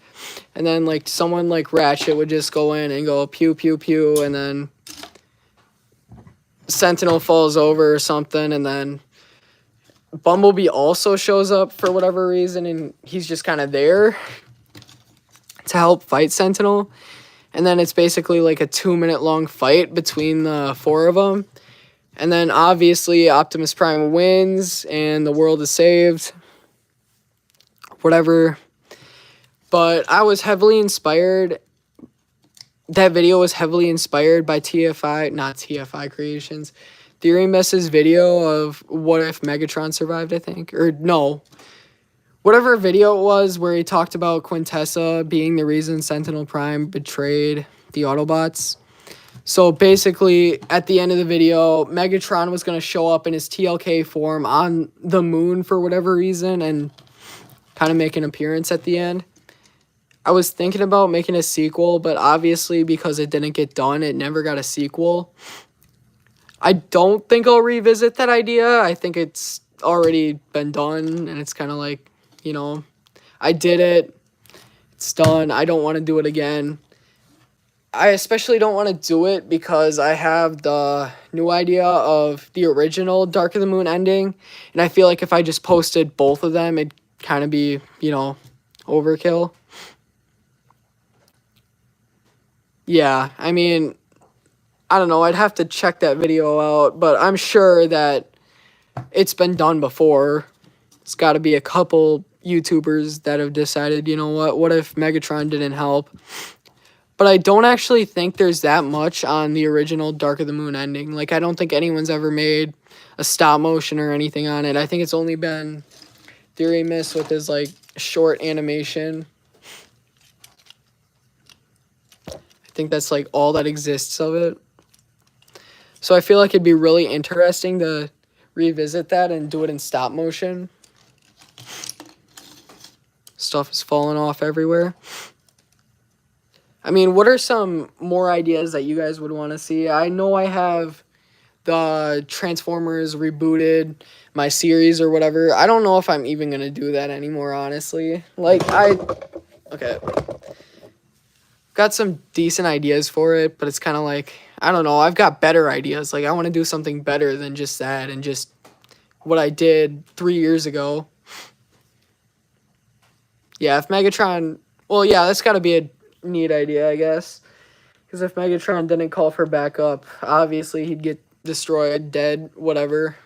And then, like, someone like Ratchet would just go in and go pew, pew, pew. And then Sentinel falls over or something. And then Bumblebee also shows up for whatever reason. And he's just kind of there to help fight Sentinel. And then it's basically like a 2-minute long fight between the 4 of them. And then obviously Optimus Prime wins and the world is saved. Whatever. But I was heavily inspired. That video was heavily inspired by not TFI Creations, Theory Mess's video of what if Megatron survived, I think. Or no. Whatever video it was where he talked about Quintessa being the reason Sentinel Prime betrayed the Autobots. So basically, at the end of the video, Megatron was going to show up in his TLK form on the moon for whatever reason and kind of make an appearance at the end. I was thinking about making a sequel, but obviously because it didn't get done, it never got a sequel. I don't think I'll revisit that idea. I think it's already been done, and it's kind of like, you know, I did it. It's done. I don't want to do it again. I especially don't want to do it because I have the new idea of the original Dark of the Moon ending, and I feel like if I just posted both of them, it'd kind of be, you know, overkill. Yeah, I mean, I don't know. I'd have to check that video out, but I'm sure that it's been done before. It's got to be a couple YouTubers that have decided, you know what if Megatron didn't help? But I don't actually think there's that much on the original Dark of the Moon ending. Like, I don't think anyone's ever made a stop motion or anything on it. I think it's only been Theory Miss with his, like, short animation. I think that's, like, all that exists of it. So I feel like it'd be really interesting to revisit that and do it in stop motion. Stuff is falling off everywhere. I mean, what are some more ideas that you guys would want to see? I know I have the Transformers rebooted, my series or whatever. I don't know if I'm even going to do that anymore, honestly. Like, okay. Got some decent ideas for it, but it's kind of like, I don't know. I've got better ideas. Like, I want to do something better than just that and just what I did 3 years ago. Yeah, if Megatron... Well, yeah, that's got to be a neat idea, I guess. Because if Megatron didn't call for backup, obviously he'd get destroyed, dead, whatever.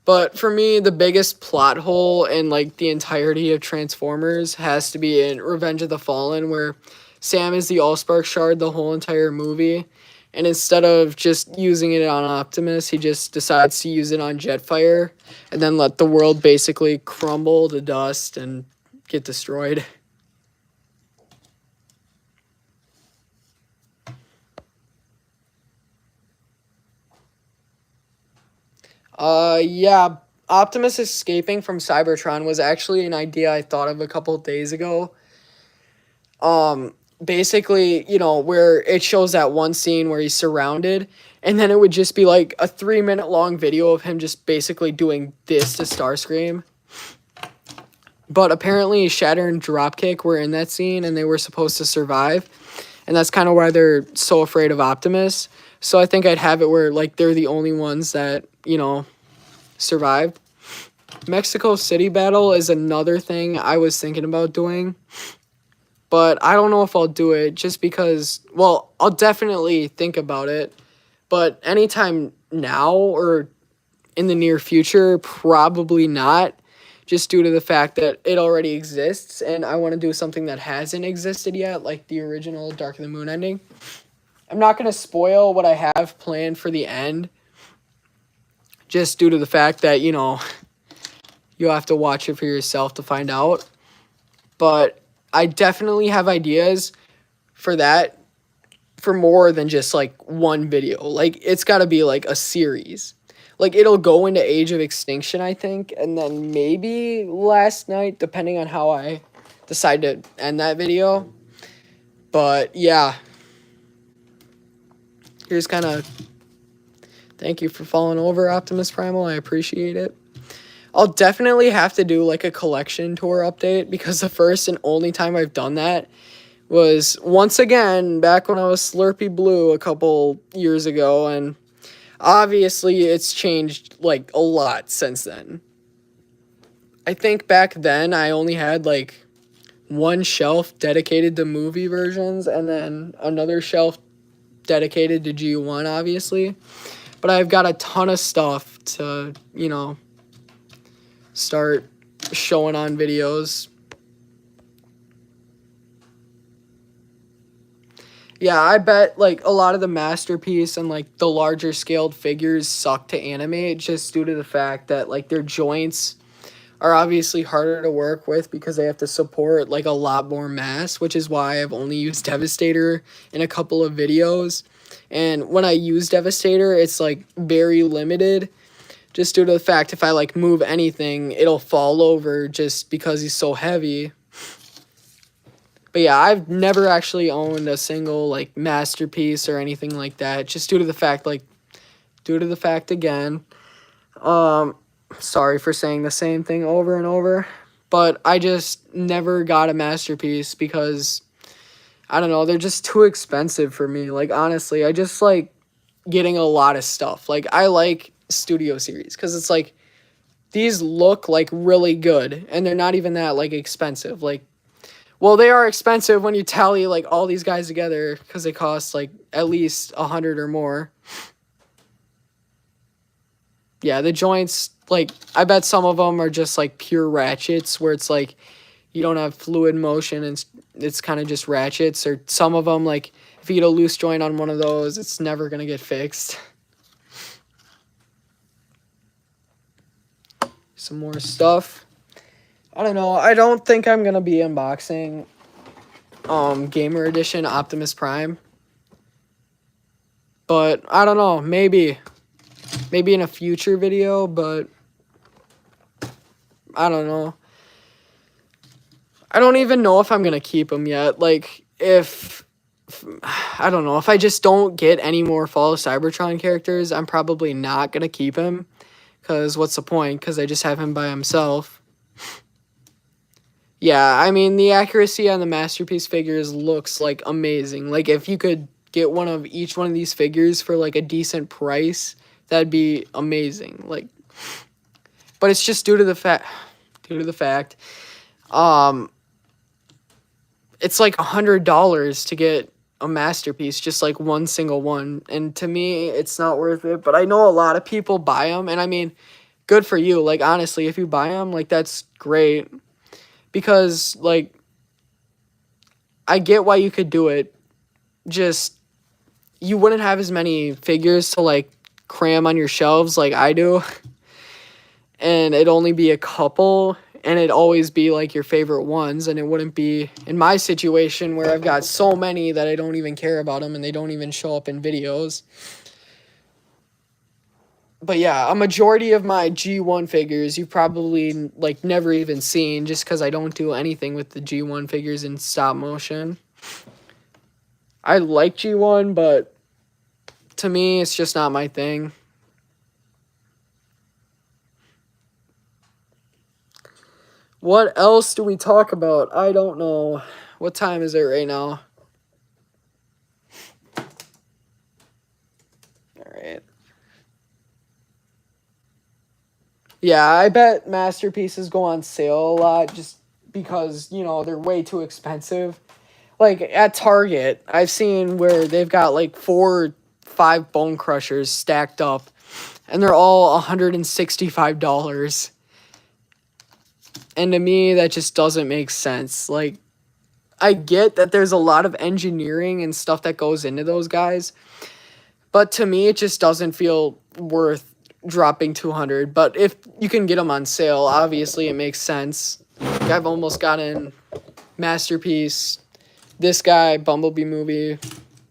But for me, the biggest plot hole in, like, the entirety of Transformers has to be in Revenge of the Fallen, where Sam is the Allspark Shard the whole entire movie. And instead of just using it on Optimus, he just decides to use it on Jetfire and then let the world basically crumble to dust and get destroyed. Yeah, Optimus escaping from Cybertron was actually an idea I thought of a couple of days ago. Basically, you know, where it shows that one scene where he's surrounded, and then it would just be like a 3-minute long video of him just basically doing this to Starscream. But apparently Shatter and Dropkick were in that scene, and they were supposed to survive. And that's kind of why they're so afraid of Optimus. So I think I'd have it where, like, they're the only ones that, you know, survived. Mexico City battle is another thing I was thinking about doing. But I don't know if I'll do it just because, well, I'll definitely think about it. But anytime now or in the near future, probably not. Just due to the fact that it already exists, and I want to do something that hasn't existed yet, like the original Dark of the Moon ending. I'm not going to spoil what I have planned for the end, just due to the fact that, you know, you'll have to watch it for yourself to find out. But I definitely have ideas for that, for more than just, like, one video. Like, it's got to be, like, a series. Like, it'll go into Age of Extinction, I think, and then maybe Last Night, depending on how I decide to end that video. But, yeah. Here's kind of... Thank you for following over, Optimus Primal. I appreciate it. I'll definitely have to do, like, a collection tour update, because the first and only time I've done that was, once again, back when I was Slurpee Blue a couple years ago, and... obviously, it's changed, like, a lot since then. I think back then, I only had, like, one shelf dedicated to movie versions, and then another shelf dedicated to G1, obviously. But I've got a ton of stuff to, you know, start showing on videos. Yeah, I bet like a lot of the masterpiece and like the larger scaled figures suck to animate just due to the fact that like their joints are obviously harder to work with because they have to support like a lot more mass, which is why I've only used Devastator in a couple of videos. And when I use Devastator, it's like very limited just due to the fact if I like move anything, it'll fall over just because he's so heavy. But yeah, I've never actually owned a single like masterpiece or anything like that, just due to the fact again. Sorry for saying the same thing over and over, but I just never got a masterpiece because I don't know, they're just too expensive for me. Like honestly, I just like getting a lot of stuff. Like I like Studio Series cuz it's like these look like really good and they're not even that like expensive. Like well, they are expensive when you tally like all these guys together because they cost like at least 100 or more. Yeah, the joints, like I bet some of them are just like pure ratchets where it's like you don't have fluid motion and it's kind of just ratchets. Or some of them, like if you get a loose joint on one of those, it's never gonna get fixed. Some more stuff. I don't know. I don't think I'm gonna be unboxing Gamer Edition Optimus Prime. But I don't know, maybe in a future video, but I don't know. I don't even know if I'm going to keep him yet. Like if I don't know, if I just don't get any more Fall of Cybertron characters, I'm probably not going to keep him cuz what's the point? Cuz I just have him by himself. Yeah, I mean, the accuracy on the Masterpiece figures looks like amazing. Like if you could get one of each one of these figures for like a decent price, that'd be amazing. Like but it's just due to the fact it's like $100 to get a Masterpiece, just like one single one, and to me it's not worth it. But I know a lot of people buy them, and I mean, good for you. Like honestly, if you buy them, like that's great, because like I get why you could do it, just you wouldn't have as many figures to like cram on your shelves like I do. And it'd only be a couple, and it'd always be like your favorite ones, and it wouldn't be in my situation where I've got so many that I don't even care about them and they don't even show up in videos. But yeah, a majority of my G1 figures you've probably like never even seen just because I don't do anything with the G1 figures in stop motion. I like G1, but to me it's just not my thing. What else do we talk about? I don't know. What time is it right now? Alright. Yeah, I bet Masterpieces go on sale a lot just because, you know, they're way too expensive. Like, at Target, I've seen where they've got, like, 4 or 5 Bone Crushers stacked up, and they're all $165. And to me, that just doesn't make sense. Like, I get that there's a lot of engineering and stuff that goes into those guys, but to me, it just doesn't feel worth dropping $200. But if you can get them on sale, obviously it makes sense. Like, I've almost gotten Masterpiece, this guy, Bumblebee movie,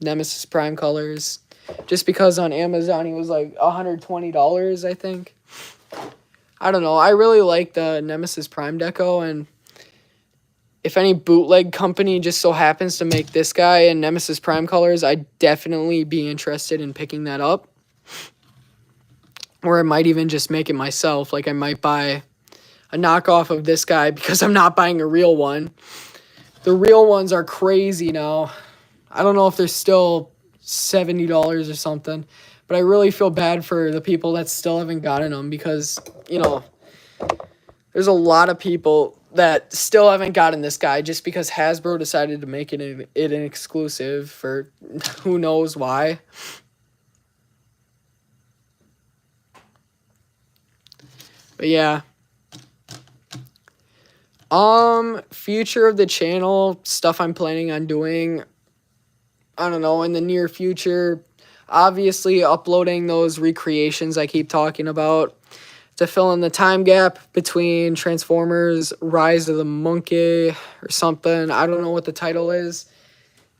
Nemesis Prime colors, just because on Amazon he was like $120, I think. I don't know. I really like the Nemesis Prime deco, and if any bootleg company just so happens to make this guy in Nemesis Prime colors, I'd definitely be interested in picking that up. Or I might even just make it myself. Like I might buy a knockoff of this guy because I'm not buying a real one. The real ones are crazy now. I don't know if they're still $70 or something. But I really feel bad for the people that still haven't gotten them because, you know, there's a lot of people that still haven't gotten this guy just because Hasbro decided to make it an exclusive for who knows why. But yeah. Future of the channel, stuff I'm planning on doing. I don't know, in the near future. Obviously, uploading those recreations I keep talking about to fill in the time gap between Transformers Rise of the Monkey or something. I don't know what the title is.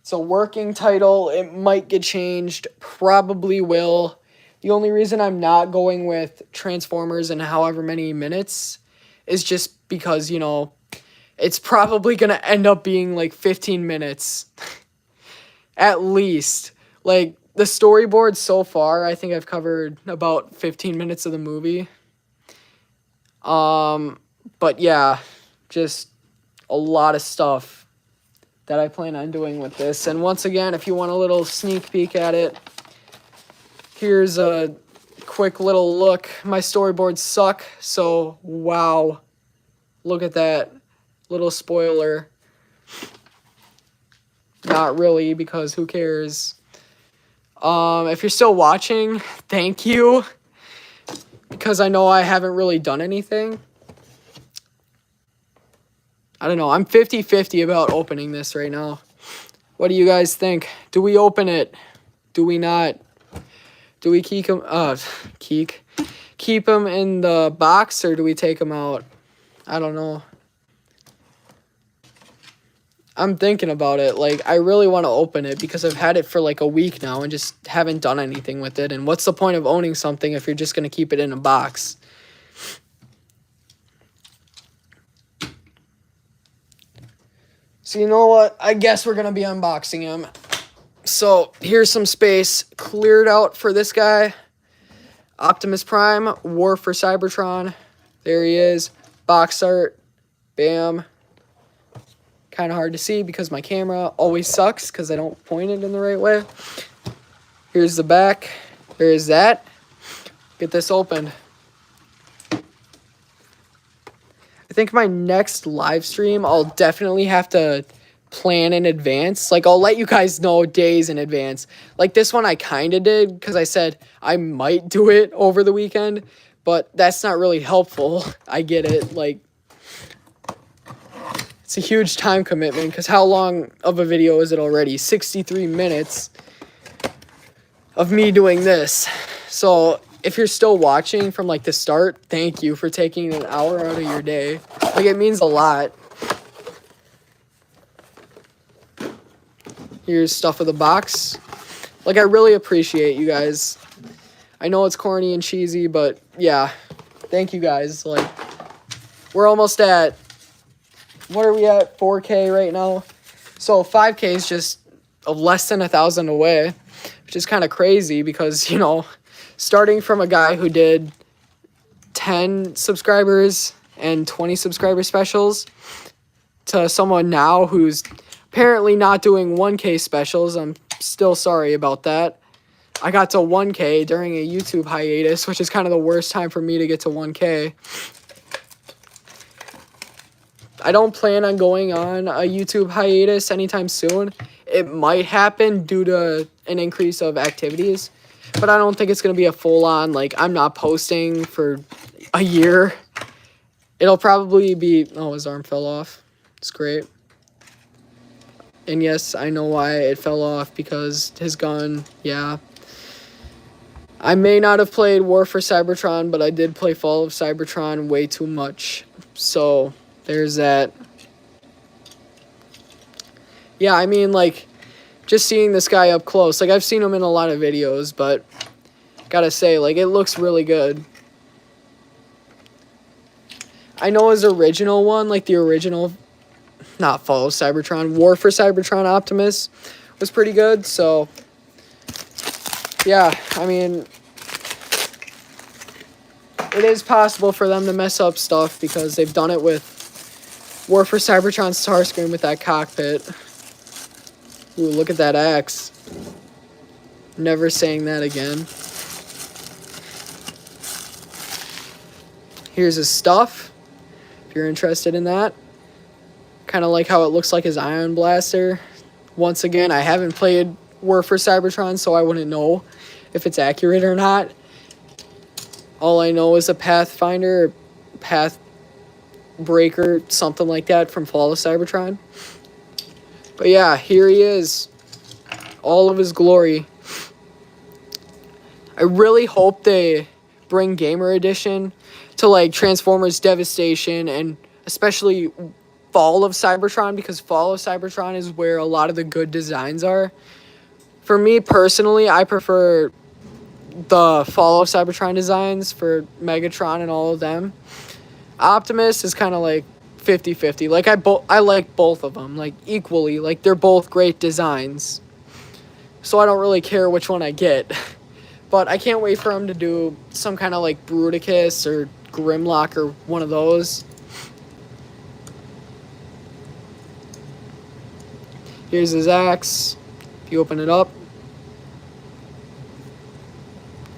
It's a working title. It might get changed. Probably will. The only reason I'm not going with Transformers in however many minutes is just because, you know, it's probably going to end up being like 15 minutes. At least. Like, the storyboard so far, I think I've covered about 15 minutes of the movie. But yeah, just a lot of stuff that I plan on doing with this. And once again, if you want a little sneak peek at it, here's a quick little look. My storyboards suck, so wow. Look at that little spoiler. Not really, because who cares? If you're still watching, thank you. Because I know I haven't really done anything. I don't know. I'm 50-50 about opening this right now. What do you guys think? Do we open it? Do we not? Do we keep them? Keep them in the box, or do we take them out? I don't know. I'm thinking about it. Like, I really want to open it because I've had it for like a week now and just haven't done anything with it. And what's the point of owning something if you're just going to keep it in a box? So you know what? I guess we're going to be unboxing him. So here's some space cleared out for this guy. Optimus Prime, War for Cybertron. There he is. Box art. Bam. Kind of hard to see because my camera always sucks because I don't point it in the right way. Here's the back. There's that. Get this opened. I think my next live stream, I'll definitely have to plan in advance. Like, I'll let you guys know days in advance. Like, this one I kind of did because I said I might do it over the weekend. But that's not really helpful. I get it. Like, it's a huge time commitment because how long of a video is it already? 63 minutes of me doing this. So if you're still watching from like the start, thank you for taking an hour out of your day. Like, it means a lot. Here's stuff of the box. Like, I really appreciate you guys. I know it's corny and cheesy, but yeah, thank you guys. Like, we're almost at, what are we at? 4K right now. So 5K is just less than 1,000 away, which is kind of crazy because, you know, starting from a guy who did 10 subscribers and 20 subscriber specials to someone now who's apparently not doing 1K specials. I'm still sorry about that. I got to 1K during a YouTube hiatus, which is kind of the worst time for me to get to 1K. I don't plan on going on a YouTube hiatus anytime soon. It might happen due to an increase of activities, but I don't think it's going to be a full-on, like, I'm not posting for a year. It'll probably be, oh, his arm fell off. It's great. And yes, I know why it fell off, because his gun, yeah. I may not have played War for Cybertron, but I did play Fall of Cybertron way too much. So there's that. Yeah, I mean, like, just seeing this guy up close. Like, I've seen him in a lot of videos, but gotta say, like, it looks really good. I know his original one, like the original, not Fall of Cybertron, War for Cybertron Optimus was pretty good, so yeah, I mean, it is possible for them to mess up stuff because they've done it with War for Cybertron Starscream with that cockpit. Ooh, look at that axe. Never saying that again. Here's his stuff, if you're interested in that. Kind of like how it looks like his Ion Blaster. Once again, I haven't played War for Cybertron, so I wouldn't know if it's accurate or not. All I know is a Pathfinder, Path Breaker, something like that from Fall of Cybertron. But yeah, here he is. all of his glory. I really hope they bring Gamer Edition to like Transformers Devastation and especially Fall of Cybertron, because Fall of Cybertron is where a lot of the good designs are. For me personally, I prefer the Fall of Cybertron designs for Megatron and all of them. Optimus is kind of like 50-50. Like I like both of them like equally. Like they're both great designs. So I don't really care which one I get. But I can't wait for him to do some kind of like Bruticus or Grimlock or one of those. Here's his axe. If you open it up.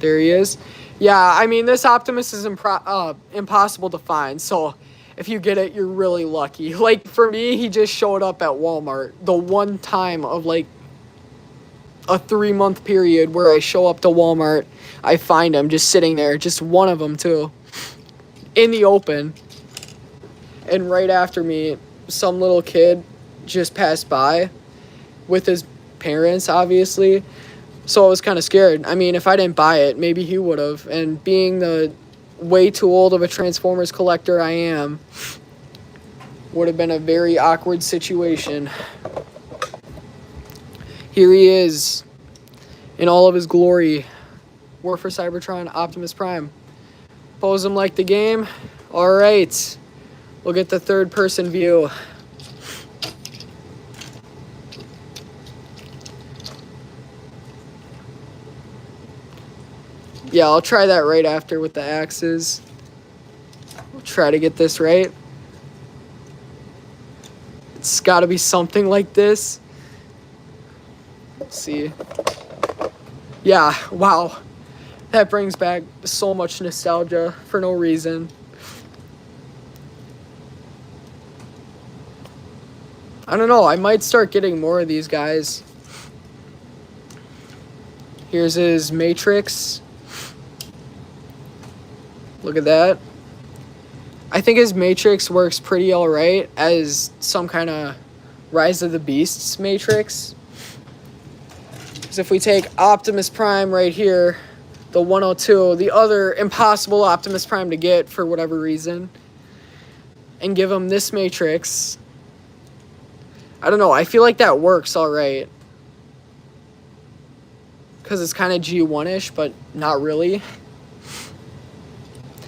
There he is. Yeah, I mean, this Optimus is impossible to find. So if you get it, you're really lucky. Like, for me, he just showed up at Walmart. The one time of, like, a 3-month period where I show up to Walmart, I find him just sitting there. Just one of them, too. In the open. And right after me, some little kid just passed by with his parents, obviously. So I was kind of scared. I mean, if I didn't buy it, maybe he would have. And being the way too old of a Transformers collector I am, would have been a very awkward situation. Here he is, in all of his glory. War for Cybertron, Optimus Prime. Pose him like the game. Alright. We'll get the third-person view. Yeah, I'll try that right after with the axes. We'll try to get this right. It's got to be something like this. Let's see. Yeah, wow. That brings back so much nostalgia for no reason. I don't know, I might start getting more of these guys. Here's his Matrix. Look at that. I think his Matrix works pretty alright as some kind of Rise of the Beasts Matrix. Because if we take Optimus Prime right here, the 102, the other impossible Optimus Prime to get for whatever reason, and give him this Matrix, I don't know, I feel like that works alright. Because it's kind of G1-ish, but not really.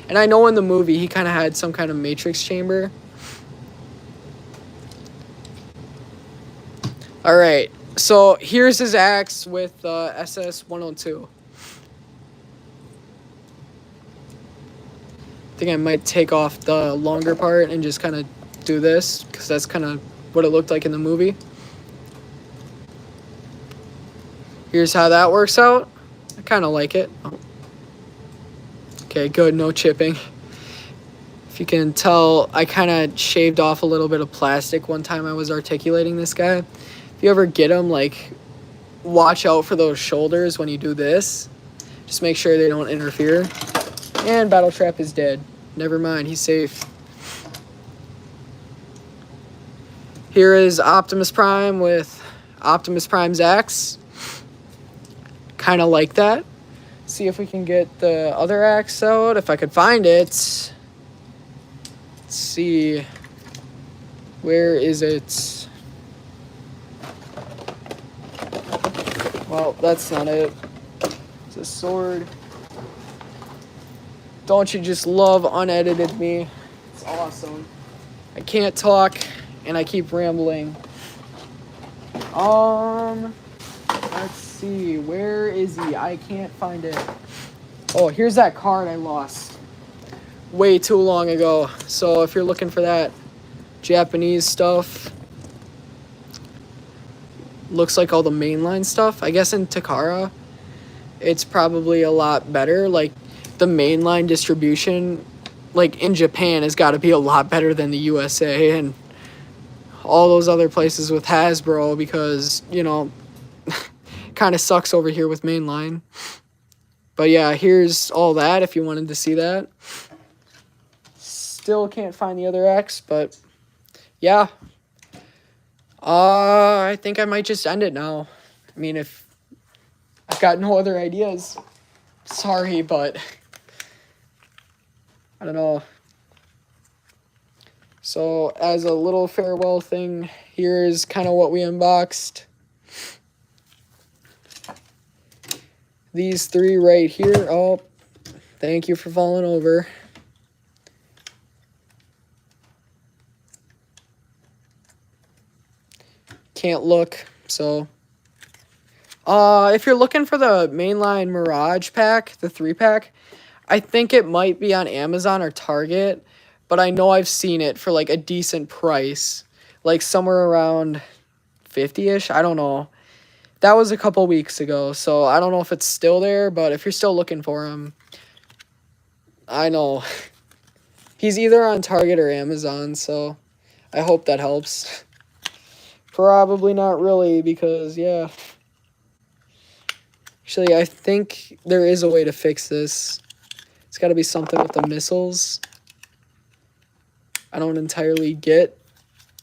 And I know in the movie he kind of had some kind of matrix chamber. Alright, so here's his axe with SS-102. I think I might take off the longer part and just kind of do this, because that's kind of what it looked like in the movie. Here's how that works out. I kind of like it. Oh. Okay, good, no chipping. If you can tell, I kind of shaved off a little bit of plastic one time I was articulating this guy. If you ever get him, like, watch out for those shoulders when you do this. Just make sure they don't interfere. And Battle Trap is dead. Never mind, he's safe. Here is Optimus Prime with Optimus Prime's axe. Kind of like that. See if we can get the other axe out, if I could find it. Let's see. Where is it? Well, that's not it. It's a sword. Don't you just love unedited me? It's awesome. I can't talk, and I keep rambling. Let's see. Where is he? I can't find it. Oh, here's that card I lost way too long ago. So if you're looking for that Japanese stuff, looks like all the mainline stuff. I guess in Takara, it's probably a lot better. Like, the mainline distribution, like, in Japan has got to be a lot better than the USA and all those other places with Hasbro, because, you know, kind of sucks over here with mainline. But yeah, here's all that if you wanted to see that. Still can't find the other X, but yeah. I think I might just end it now. I mean, if I've got no other ideas, sorry, but I don't know. So as a little farewell thing, here's kind of what we unboxed. These three right here. Oh, thank you for falling over. Can't look, so. If you're looking for the mainline Mirage pack, the 3-pack, I think it might be on Amazon or Target, but I know I've seen it for like a decent price, like somewhere around 50-ish. I don't know. That was a couple weeks ago, so I don't know if it's still there, but if you're still looking for him, I know. He's either on Target or Amazon, so I hope that helps. Probably not really, because, yeah. Actually, I think there is a way to fix this. It's got to be something with the missiles. I don't entirely get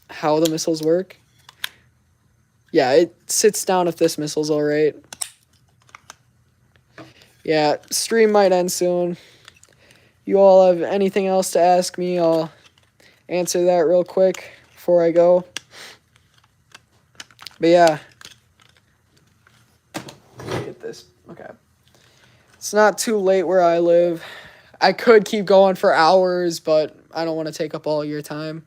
how the missiles work. Yeah, it sits down if this missile's alright. Yeah, stream might end soon. You all have anything else to ask me, I'll answer that real quick before I go. But yeah. Get this. Okay. It's not too late where I live. I could keep going for hours, but I don't want to take up all your time.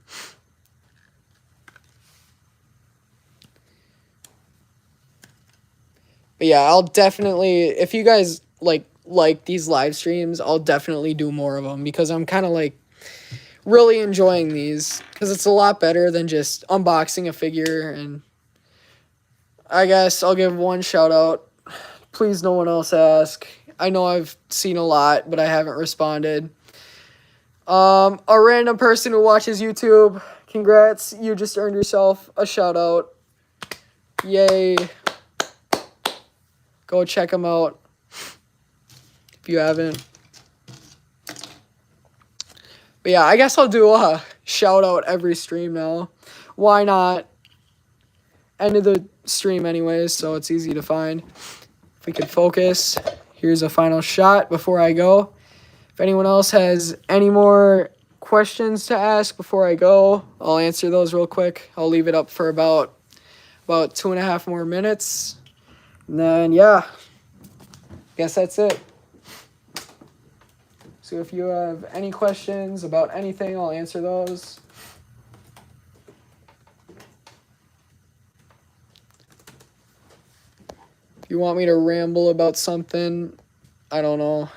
But yeah, I'll definitely, if you guys like these live streams, I'll definitely do more of them, because I'm kind of like really enjoying these, because it's a lot better than just unboxing a figure. And I guess I'll give one shout out. Please no one else ask. I know I've seen a lot, but I haven't responded. A random person who watches YouTube, congrats, you just earned yourself a shout out. Yay. Go check them out if you haven't. But yeah, I guess I'll do a shout out every stream now. Why not? End of the stream anyways, so it's easy to find. If we could focus. Here's a final shot before I go. If anyone else has any more questions to ask before I go, I'll answer those real quick. I'll leave it up for about 2.5 more minutes. And then, yeah, guess that's it. So if you have any questions about anything, I'll answer those. If you want me to ramble about something, I don't know.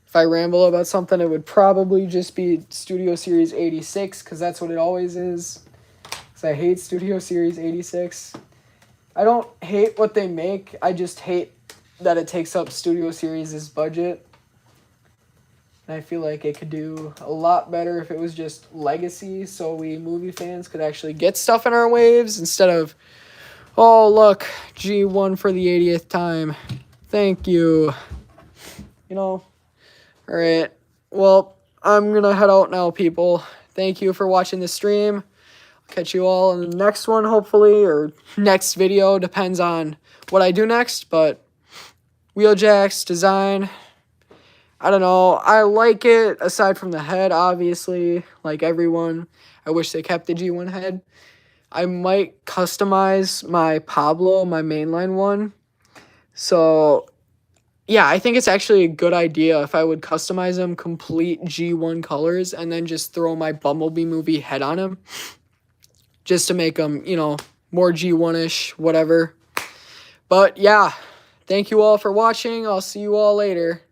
If I ramble about something, it would probably just be Studio Series 86, because that's what it always is. Because I hate Studio Series 86. I don't hate what they make, I just hate that it takes up Studio Series' budget. And I feel like it could do a lot better if it was just Legacy, so we movie fans could actually get stuff in our waves instead of, oh, look, G1 for the 80th time. Thank you. You know, all right. Well, I'm going to head out now, people. Thank you for watching the stream. I'll catch you all in the next one, hopefully, or next video. Depends on what I do next, but Wheeljack's design, I don't know. I like it, aside from the head, obviously, like everyone. I wish they kept the G1 head. I might customize my Pablo, my mainline one. So, yeah, I think it's actually a good idea if I would customize him complete G1 colors and then just throw my Bumblebee movie head on him. Just to make him, you know, more G1-ish, whatever. But, yeah, thank you all for watching. I'll see you all later.